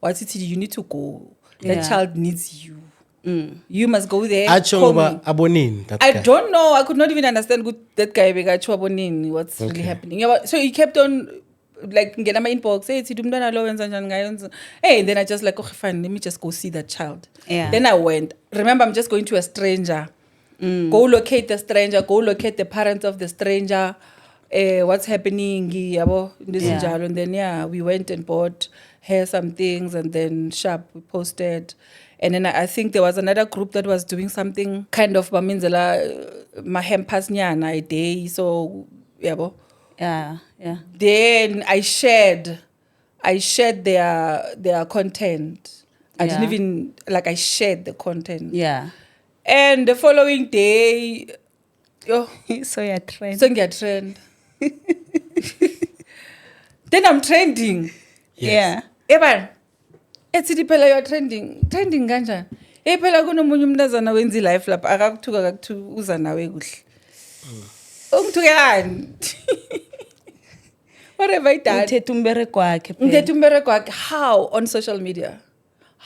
You need to go. That child needs you. You must go there. Call me. I don't know. I could not even understand that guy. What's really happening? Yeah, so he kept on like get my inbox. Hey, then I just like, okay, fine. Let me just go see that child. Yeah. Then I went. Remember, I'm just going to a stranger. Go locate the stranger. Go locate the parents of the stranger. What's happening? And then we went and bought her some things, and then we posted. And then I think there was another group that was doing something kind of mahempasnyana a day. So Yeah. then I shared their content. I didn't even I shared the content. Yeah. And the following day, So you're trend. so get trend. Then I'm trending. Yeah. Eban, ethi phela you're trending kanjani? Phela kunomunye umntazana wenza life lapha akakuthuka uza nawe kuhle. Ungithukelani? What have I done? Uthethe umbereko wakhe phela. Ngithethe umbereko wakhe. How on social media?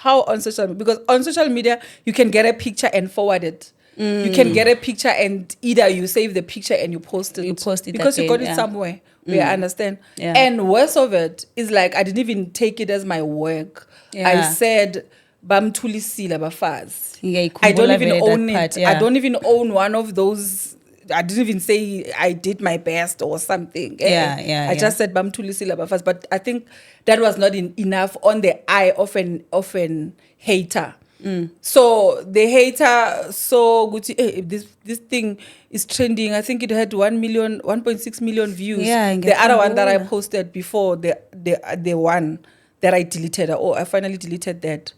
Because on social media you can get a picture and forward it. You can get a picture and either you save the picture and you post it. Because you got it somewhere where I understand. Yeah. And worst of it is I didn't even take it as my work. Yeah. I said bamthulisile bafazi. Yeah, I don't even that own part, it. yeah. I don't even own one of those. I didn't even say I did my best or something. I just said bamthulisile bafazi. But I think that was not enough on the eye of an hater. So the hater saw this thing is trending. I think it had 1.6 million views. Yeah, the other one that I posted before, the one that I deleted. I finally deleted that.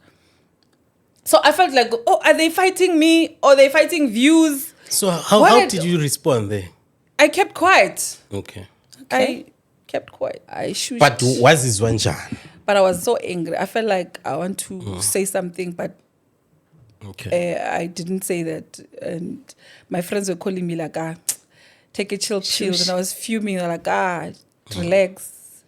So I felt like, are they fighting me? Or are they fighting views? So how did you respond there? I kept quiet. Okay. I kept quiet. I shushed. But was this one John? But I was so angry. I felt like I want to say something, but I didn't say that. And my friends were calling me like, take a chill. And I was fuming. They're like, relax.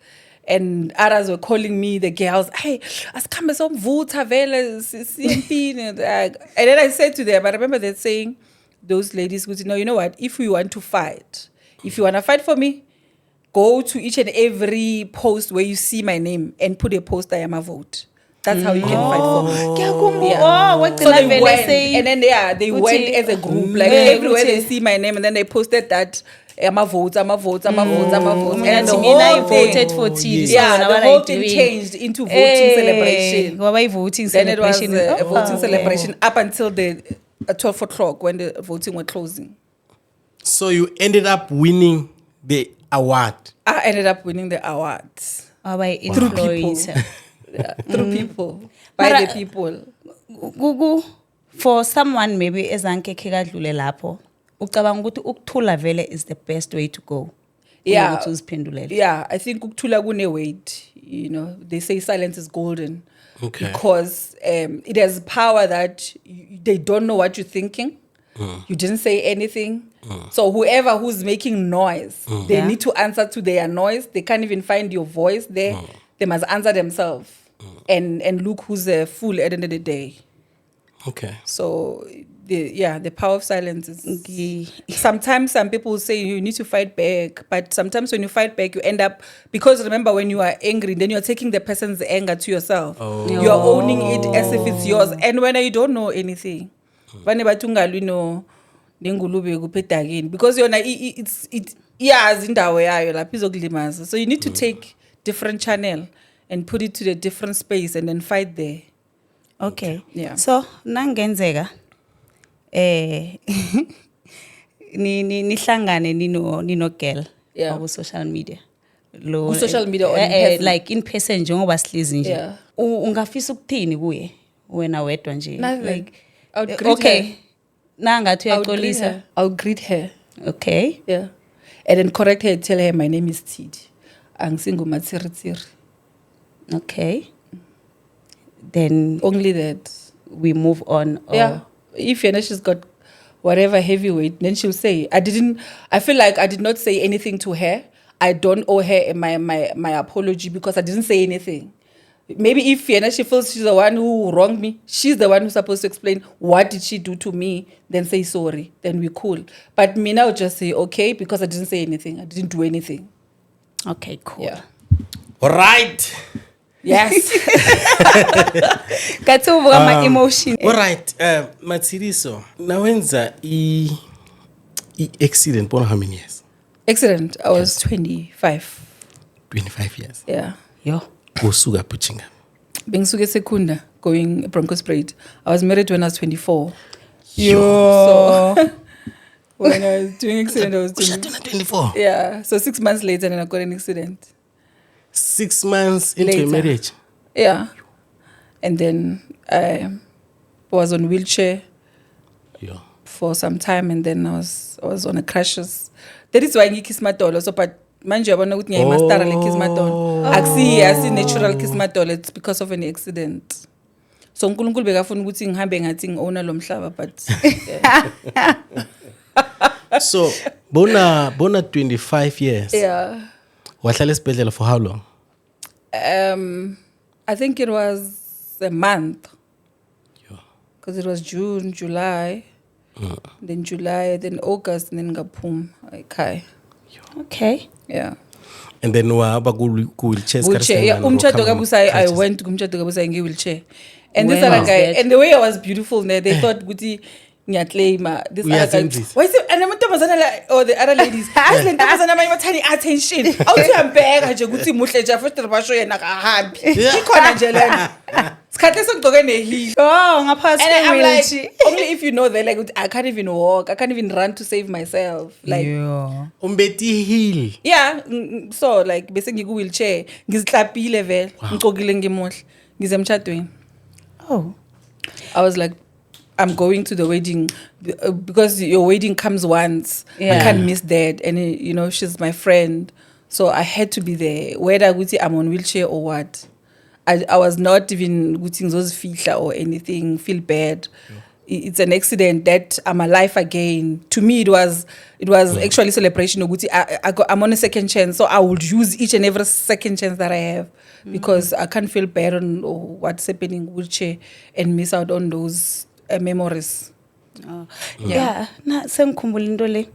And others were calling me, the girls, hey, asikhambe somvutha vele CMP. And then I said to them, I remember them saying, those ladies would say, no, you know what? If we want to fight, if you want to fight for me, go to each and every post where you see my name and put a post, I am a vote. That's how you can fight for me. So they went, and then they went as a group. Like everywhere they see my name, and then they posted that I'm a vote. And the whole voted for thing, the whole thing changed into voting celebration. Then it was a voting celebration up until the 12 o'clock when the voting was closing. So you ended up winning the award. I ended up winning the award. Through people. Through people. By the people. Gugu, for someone maybe ezanke kekadlule lapho, ucabanga ukuthi ukuthula vele is the best way to go. Yeah, I think ukuthula kune weight. You know, they say silence is golden. Okay. Because it has power that they don't know what you're thinking. You didn't say anything. So whoever who's making noise, they need to answer to their noise. They can't even find your voice there. They must answer themselves. And look who's a fool at the end of the day. Okay. So the power of silence is sometimes some people say you need to fight back, but sometimes when you fight back you end up, because remember when you are angry then you're taking the person's anger to yourself. You're owning it as if it's yours, and when you don't know anything. Because it's so you need to take different channel and put it to the different space and then fight there. Okay. Yeah. So nangenzeka nihlangane nino girl Yeah. ku social media Ku-social media or in person? like in person njengoba sihlezi nje Yeah. ungafisa ukuthini kuye wena wedwa nje Nothing. like I would greet okay her. nangathi I would greet uyaxolisa her. I would greet her. okay Yeah. And then correct her, tell her my name is Tidi. Angisingumatsiri. okay then Only that. we move on or Yeah. If she's got whatever heavyweight, then she'll say, I feel like I did not say anything to her. I don't owe her my apology because I didn't say anything. Maybe if she feels she's the one who wronged me, she's the one who's supposed to explain what did she do to me, then say sorry, then we're cool. But me now just say, okay, because I didn't say anything. I didn't do anything. okay cool Yeah. All right. Yes. kathubuka ama emotion All right. Matsiriso, nawenza accident for how many years? Accident. I was 25. 25 years. Yeah. yo Usuka puchinga. Bengisuke Sekunda going Broncos Parade. I was married when I was 24. yo So when I was doing accident, I was doing 24. yeah. So 6 months later, then I got an accident. 6 months into Later. a marriage. Yeah, and then I was on wheelchair Yeah. for some time, and then I was on a crutches. That is why I kiss my doll. So, but manje yabona ukuthi ngiyayimastera le kiss my doll. Akusi natural kiss my doll. It's because of an accident. So uNkulunkulu bekafuna ukuthi ngihambe ngathi ngi-owner lo mhlaba, but yeah. So, bona 25 years. Yeah. Wahlala esibhedlela for how long? I think it was a month. Yeah. Because it was June, July, then July, then August, and then Gapum. Okay. okay Yeah. And then wahamba ku-wheelchair Wheelchair. Yeah. Umchado kabusa, I went to Umchado kabusa in wheelchair. And this When other was guy, that? and the way I was beautiful there, they thought Guti ngiyaclaima. This other guy. Uyazenzisa. Why is it? And amantombazana like, or the other ladies. Asile ntombazana manje bathani attention. Awuthi uyambheka nje ukuthi muhle nje first basho yena akahambi. Ikhona nje lena. Sikhathi sokugcoka neheel. oh ngaphasi And I'm like, kwewheelchair. only if you know that, like, I can't even walk. I can't even run to save myself. Like, yo Umbeti heel. yeah. So, like, bese ngiku-wheelchair. Ngizihlapile vele. Ngigqokile ngimuhle. Ngize emtshadweni. oh I was like, I'm going to the wedding because your wedding comes once. Yeah. I can't miss that. And, she's my friend. So I had to be there. Whether I'm on wheelchair or what. I was not even fitla or anything, feel bad. It's an accident that I'm alive again. To me, it was actually celebration. I'm on a second chance, so I would use each and every second chance that I have because I can't feel bad on what's happening in wheelchair and miss out on those memories. yeah na sengikhumbula into le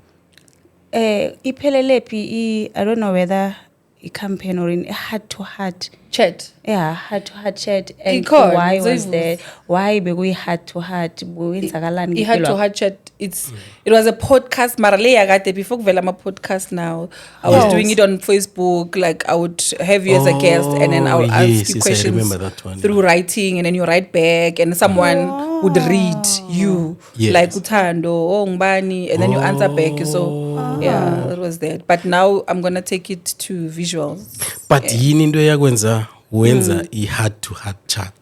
iphelelepi I don't know whether a campaign or in heart to heart Chat. yeah heart to heart chat and Ikhona, why was zoyivuza. there why bekuyi heart to heart kwenzakalani He had to hard chat. It was a podcast. Marale yakade before kuvela ma podcast now. I was Yes. doing it on Facebook. Like I would have you as a guest, and then I would ask yes, you yes, I questions remember that one, through writing, and then you write back, and someone would read you Yes. like Utando or Ngbani, and then you answer back. So yeah, that was that. But now I'm gonna take it to visuals. But yini into yakwenza wenza i-heart to heart chat?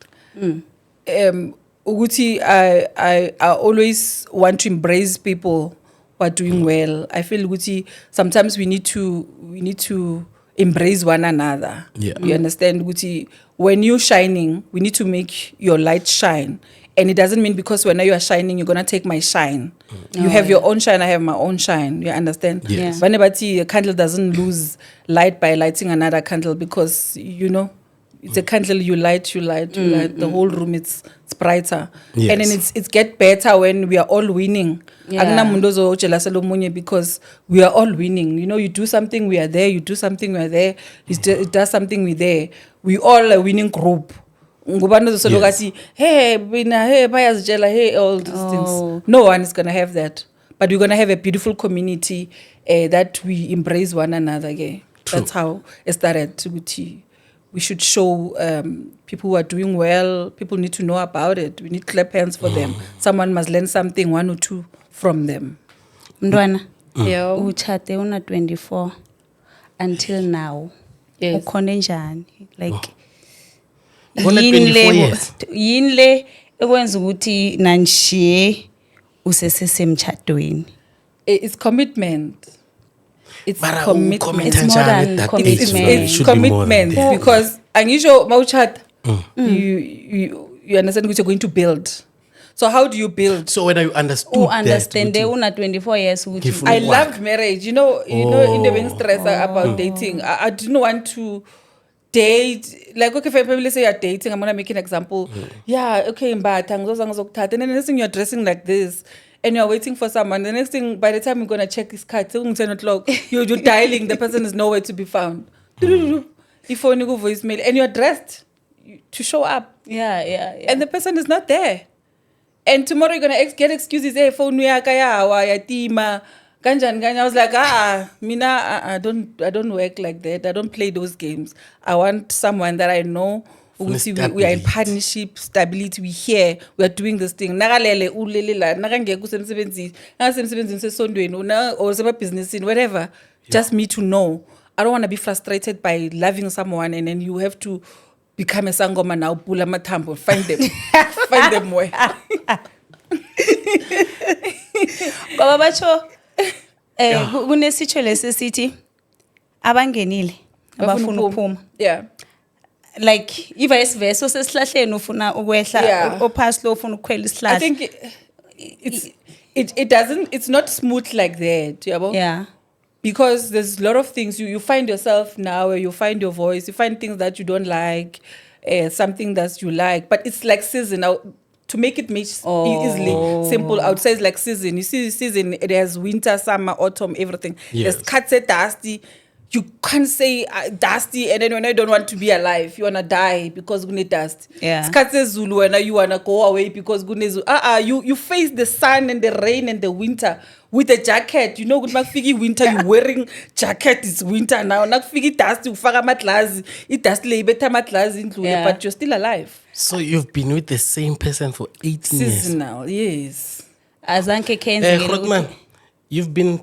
Uguti, I always want to embrace people who are doing well. I feel Uguti, sometimes we need to embrace one another. Yeah. You understand, Uguti? When you're shining, we need to make your light shine. And it doesn't mean because when you are shining, you're gonna take my shine. You have your own shine, I have my own shine. You understand? Yes. Yeah. Vanebati, a candle doesn't lose light by lighting another candle because it's a candle you light. The whole room it's brighter. Yes. And then it's get better when we are all winning. Yeah. Akunamuntu ozojelasela omunye because we are all winning. You do something, we are there. You do something, we are there. It does something, we're there. We all a winning group. Ngubani ozosolo kathi, hey bayazitshela, hey, all these things. No one is gonna have that. But we're gonna have a beautiful community that we embrace one another. Okay? That's how it started. we should show people who are doing well. People need to know about it. We need to clap hands for them. Someone must learn something, 1 or 2 from them. Mntwana, Yeah. uchate una 24 until now. Yes. Ukhona njani? Like Una 24 years. yini le ekwenza ukuthi nanishiye usesemchadweni? It's commitment. It's Mara, commitment. ucomment It's more kanjani than at that commitment. age, man? It It's should be more than commitment that. because angisho mawuchat you understand what you're going to build. So how do you build? So when you understood Understand that, una 24 years ukuthi Ngifuna I ukwakha. loved marriage. You know, in the being stressed about dating. I didn't want to date. Like, okay, if I probably say you're dating, I'm gonna make an example. Yeah, okay, but and then the next thing you're dressing like this. And you're waiting for someone. The next thing, by the time you're gonna check his card, 10 o'clock, you're dialing. The person is nowhere to be found. If only go voicemail, and you're dressed to show up, yeah. and the person is not there. And tomorrow you're gonna get excuses. Hey, phone yaka yawa yatima kanjani kanjani. I was like, mina, I don't work like that. I don't play those games. I want someone that I know. We are in partnership, stability. We here. We are doing this thing. Nagalele ulelela. Nagangeke kusemsebenzini. Nasemsebenzini sesondweni. Or seba business in whatever. Just me to know. I don't want to be frustrated by loving someone and then you have to become a sangoma now. Pula matambo. Find them. Find them where. Baba bacho kunesitsho lesisithi abangenile abafuna ukuphuma. Yeah. Like vice versa sesihlahleni ufuna ukwehla Yeah. ophasi lo ufuna ukukhwela I isihlahla. think it doesn't, it's not smooth like that. Yabo? Yeah. Because there's a lot of things you find yourself now, you find your voice, you find things that you don't like, something that you like, but it's like season. Now, to make it easily simple, I would say it's like season. You see, season, it has winter, summer, autumn, everything. Yes. There's cuts at dusty. You can't say dusty and then when I don't want to be alive, you wanna die because gune dust. Yeah. Skatse Zulu when you wanna go away because gune Zulu. You face the sun and the rain and the winter with a jacket. You know, good makfiki winter, you wearing jacket, it's winter now. Nakfiki dust, you ufaka matlazi. It dust labeta matlazi into Yeah. but you're still alive. So you've been with the same person for 18 years. Seasonal, yes. Azanke kenze Grootman, you've been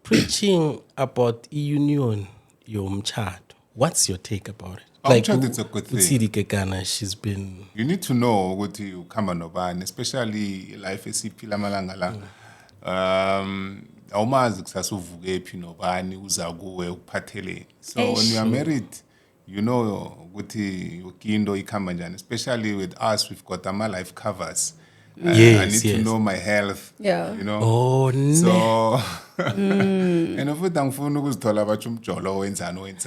preaching about union, your mchado. What's your take about it? Umtjhado it's a good thing. Utsidi Kekana, she's been. You need to know ukuthi ukhamba nobani, especially life esiphila amalanga la. Awumazi kusasa uvuke phi nobani uza kuwe ukuphatheleni. So when you are married, you know ukuthi ukindo ikhamba njani, especially with us we've got ama life covers. I need to know my health. Yeah. You know. Oh, no. So and futhi angifuni ukuzithola bathi umjolo wenzani.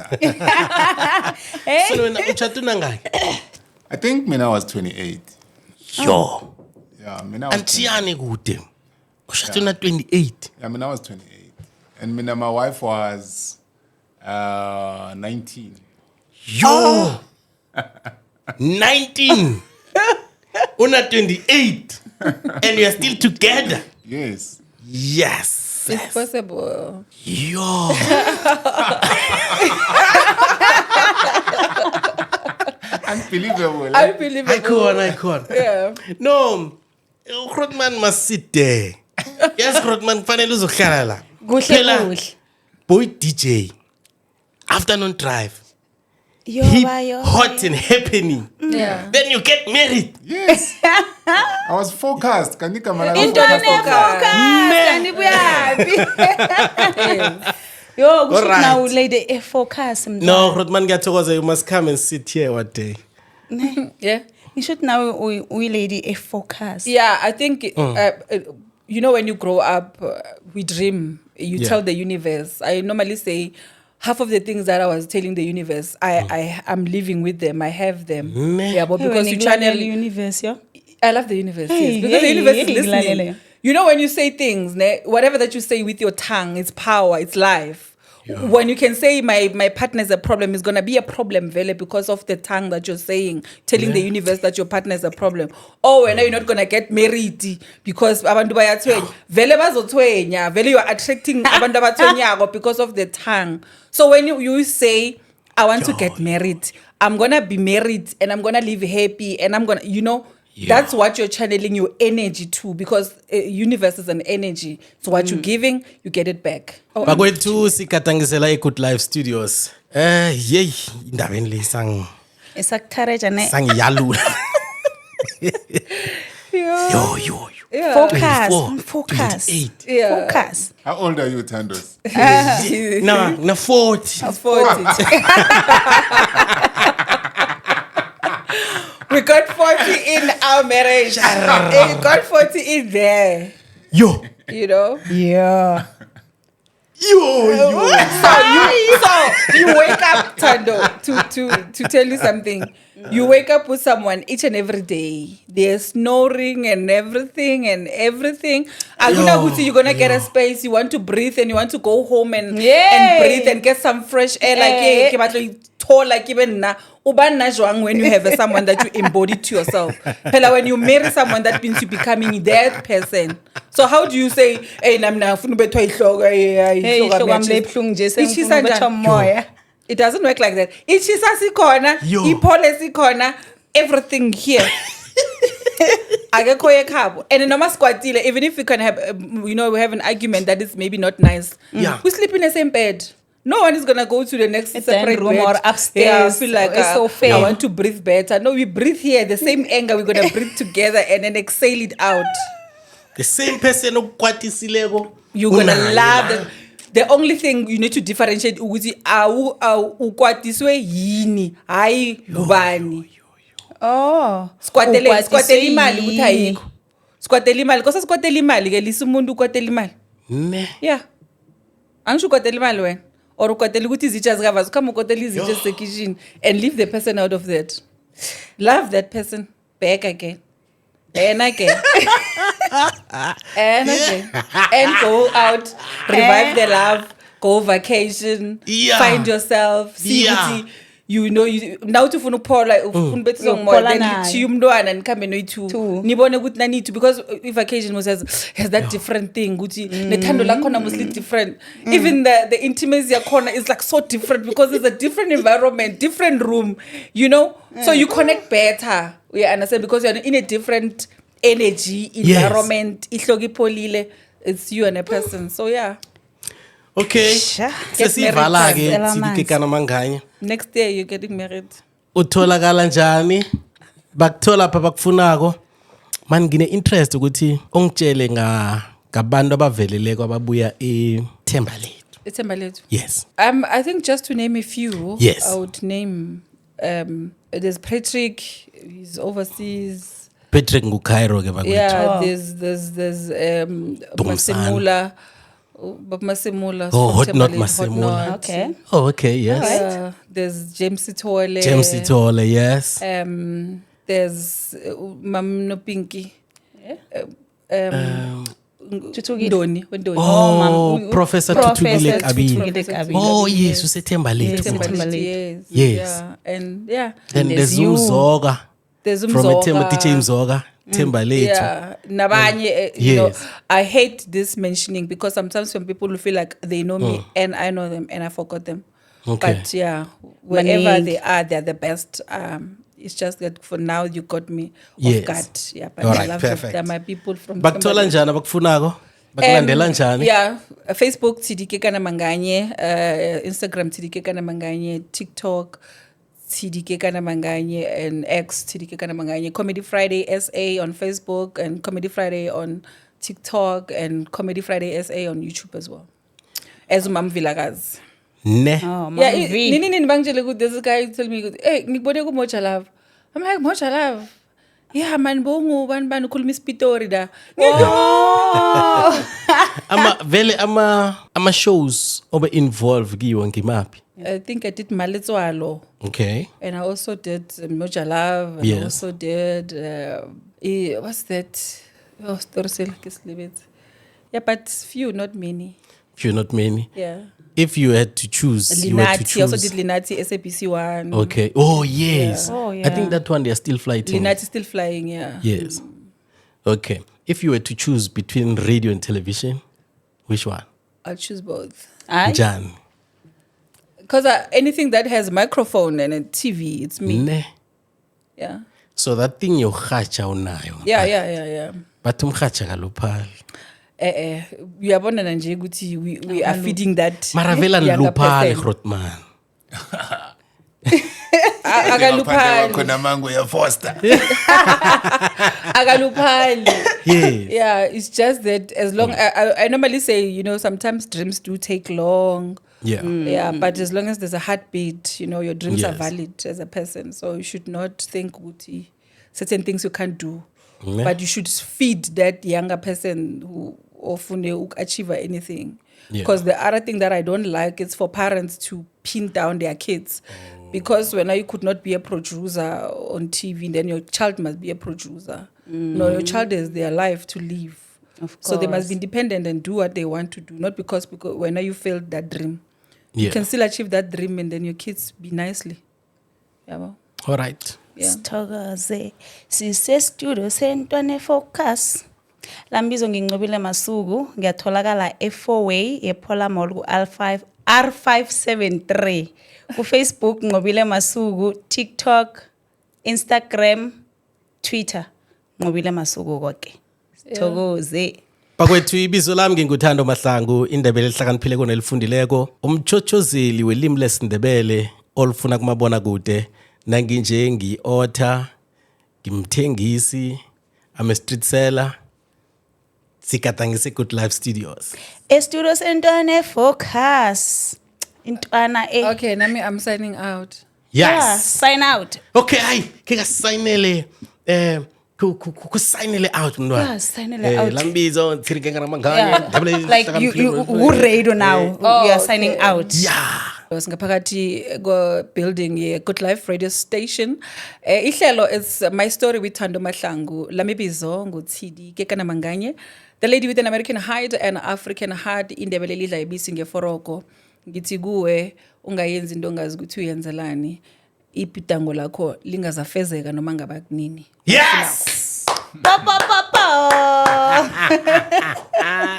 So wena uchatu nangaki? I think mina was 28. Yo. Yeah, mina was 28. Antiyani kude. Uchatu na 28. Yeah, mina was 28. And mina my wife was 19. Yo. 19. Una 28. And we are still together. Yes. Yes. It's possible. Yo. Unbelievable. Unbelievable. I can't. Yeah. No. Grootman must sit there. Yes, Grootman fanele uzohlala la. Kuhle Phela, kuhle. Boy DJ. Afternoon drive. Yo Hip, ba yo. hot and happening. Yeah. Then you get married. Yes. I was focused. Kanika malala Into focused. ne focus kanibuyaphi. Yo kusho Alright. now lady e focus mntwana. No, Grootman ngiyathokoza, you must come and sit here one day. Yeah. You should now we lady a focus. Yeah, I think, you know, when you grow up, we dream. You Yeah. tell the universe. I normally say, half of the things that I was telling the universe, I'm living with them. I have them. Meh. Yeah, but Hey, because when you you channel channel, universe, yo. I love the universe. Hey, Yes, because the hey, universe is hey, listening. Glalele. You know, when you say things, whatever that you say with your tongue, it's power, it's life. When you can say my partner is a problem, it's gonna be a problem, Vele, because of the tongue that you're saying, telling the universe that your partner is a problem. Oh, and now you're not gonna get married because abantu bayathwenya. Vele bazothwenya. Vele you are attracting abantu abathwenyako because of the tongue. So when you say, I want to get married, I'm gonna be married and I'm gonna live happy and I'm gonna, that's what you're channeling your energy to, because universe is an energy. So what you're giving, you get it back. bakwethu sikatangisela e-Good Life Studios yeyi indabeni le Isakuthareja ne sangiyalula yo focus. 28 Focus. How old are you, Tandos? na 40 40. We got 40 in our marriage. We got 40 in there. yo Yeah. yo So you wake up, Tando, to tell you something. You wake up with someone each and every day. They're snoring and everything. You're gonna get a space. You want to breathe and you want to go home and breathe and get some fresh air. Like like even now. When you have someone that you embody to yourself. When you marry someone, that means you're becoming that person. So how do you say, hey, it doesn't work like that. Ichisa sikhona, iphole sikhona, everything here. Akekho ekhabo. And noma sikwatile, even if we can have, we have an argument that is maybe not nice. We sleep in the same bed. No one is gonna go to the next separate room bed. or upstairs. I feel like It's so fair. I want to breathe better. No, we breathe here, the same anger. We're gonna breathe together and then exhale it out. the same person okukwatisile You're gonna love them. The only thing you need to differentiate ukuthi ukwatiswe yini, hayi ubani. Oh. Squatele imali ukuthi ayikho. Squatele imali, kosa squatele imali ke lisa umuntu ukwatela imali. ne Yeah. Angisho ukwatela imali wena. Or ukwatela ukuthi izitsha zikavazi, come ukwatela izitsha zekitchen and leave the person out of that. Love that person back again. And again. And again. And go out, revive the love, go vacation, find yourself, see what now to funa ukuphola ufuna bethi Uzokuphola then naye. chiya umntwana nikhambe noyi-2 nibone ukuthi nani-2 because i-vacation has that different thing ukuthi nethando lakhona mostly different. Even the intimacy yakhona is like so different because it's a different environment, different room, so you connect better. You understand, because you're in a different energy environment. Ihloka ipholile, it's you and a person. So yeah, okay sesivala ke sidikekana manganye next year you're getting married. utholakala njani bakuthola apha bakufunako man ngine interest ukuthi ungitshele ngabantu abaveleleko ababuya eThemba Lethu. Ithemba Lethu. Yes. I think just to name a few, Yes. I would name there's Patrick, he's overseas. Patrick nguKairo ke bakwethu. Yeah, there's Masemula. Masemula. Oh, from Hot Knot Themba Lethu, Masemula. Okay. Oh, okay, yes. There's James Sitole. James Sitole, yes. There's Mam Nopinki. Thuthukile. Ndoni. Oh, Professor Thuthukile Professor Kabini. Thuthukile Kabini. Oh, yes, useThemba Lethu. Yes. Themba Lethu. Lethu, Yes. Yeah. And yeah. Then there's you. Umzoga. There's From Umzoga. DJ Mzoga. Themba Lethu. Yeah, nabanye, Yes. I hate this mentioning because sometimes when people feel like they know me and I know them and I forgot them. Okay. But yeah, wherever Maningi. they are, they're the best. It's just that for now you got me Yes. off guard. Yeah, but All I right, love perfect. them. They're my people from Bakuthola njani abakufunako? Bakulandela njani? Yeah, Facebook TDK Kana Manganye, Instagram TDK Kana Manganye, TikTok TDK Kana Manganye, and X TDK Kana Manganye, Comedy Friday SA on Facebook, and Comedy Friday on TikTok, and Comedy Friday SA on YouTube as well. As Mam Vilagaz. Ne. Oh, Yeah, Mama V. nini bangitshele ukuthi this guy tell me ukuthi hey ngibone ku Moja Love. I'm like Moja Love. Yeah man bani ukhuluma isipitori da. ama shows obe involve kiwo ngimaphi? I think I did Maletswalo. Okay. And I also did Moja Love. And Yes. I also did what's that? Oh, Storsel Kislibet. Yeah, but few, not many. Few, not many. Yeah. If you had to choose, you had to Linati, I also choose. did Linati SABC one. Okay. Oh yes. Yeah. Oh, I yeah. think that one they are still flighting. Linati still flying, yeah. Yes. Okay. If you were to choose between radio and television, which one? I'll choose both. Aye. Njani? Because anything that has microphone and a TV, it's me. Ne. Yeah. So that thing yokurhatsha unayo. Yeah. But umrhatsha kaluphali. Uyabona nje ukuthi we are feeding that Maravela younger luphali person. Grootman. Akaluphali. Khona mango ya Foster. Akaluphali. Yes. Yeah, it's just that as long I normally say, you know, sometimes dreams do take long. Yeah. Yeah, but as long as there's a heartbeat, you know, your dreams are Yes. valid as a person. So you should not think ukuthi certain things you can't do. Ne. But you should feed that younger person who often achieve anything. Yeah. Because the other thing that I don't like is for parents to pin down their kids. Because when you could not be a producer on TV, then your child must be a producer. No, your child has their life to live. Of So they must course. be independent and do what they want to do. Not because when you failed that dream. Yeah. You can still achieve that dream and then your kids be nicely. Yeah, well, All right. yeah. Sithokoze sisestudio sentwana focus lambizo ngincobile masuku ngiyatholakala e4 way ePola Mall ku R573 ku Facebook Nqobile Masuku, TikTok, Instagram, Twitter Nqobile Masuku konke. Sithokoze. Bakwethu ibizo lami nginguthando Mahlangu, indebele elihlakaniphile konelifundileko, umchochozeli welimi lesindebele olufuna kumabona kude, nanginje ngi-author, ngimthengisi, I'm a street seller. Sikatangise Good Life Studios. Estudio sentwana focus intwana Okay, Nami, I'm signing out. Yeah, Yes. sign out. Okay, hayi, ke sayinele ku sayinele out mntwana. Yeah, sign out. Lambizo thirike ngamangane, Yeah. double Like you radio now. Oh, We are okay. signing out. Yeah. Singaphakathi building ye Good Life radio station. Ihlelo is My Story with Thando Mahlangu. Lamibizo nguThidi Kekana Manganye. The lady with an American heart and African heart indebele lidla ibisi ngeforoko. Ngithi kuwe ungayenzi into ongazi ukuthi uyenzelani. Ipitango lakho lingazafezeka noma ngaba kunini. Yes. Pa pa pa pa.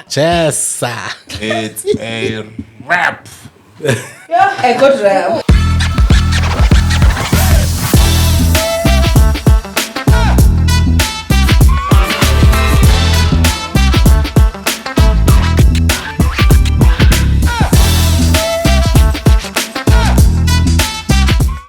Chesa. It's a wrap. A good rap.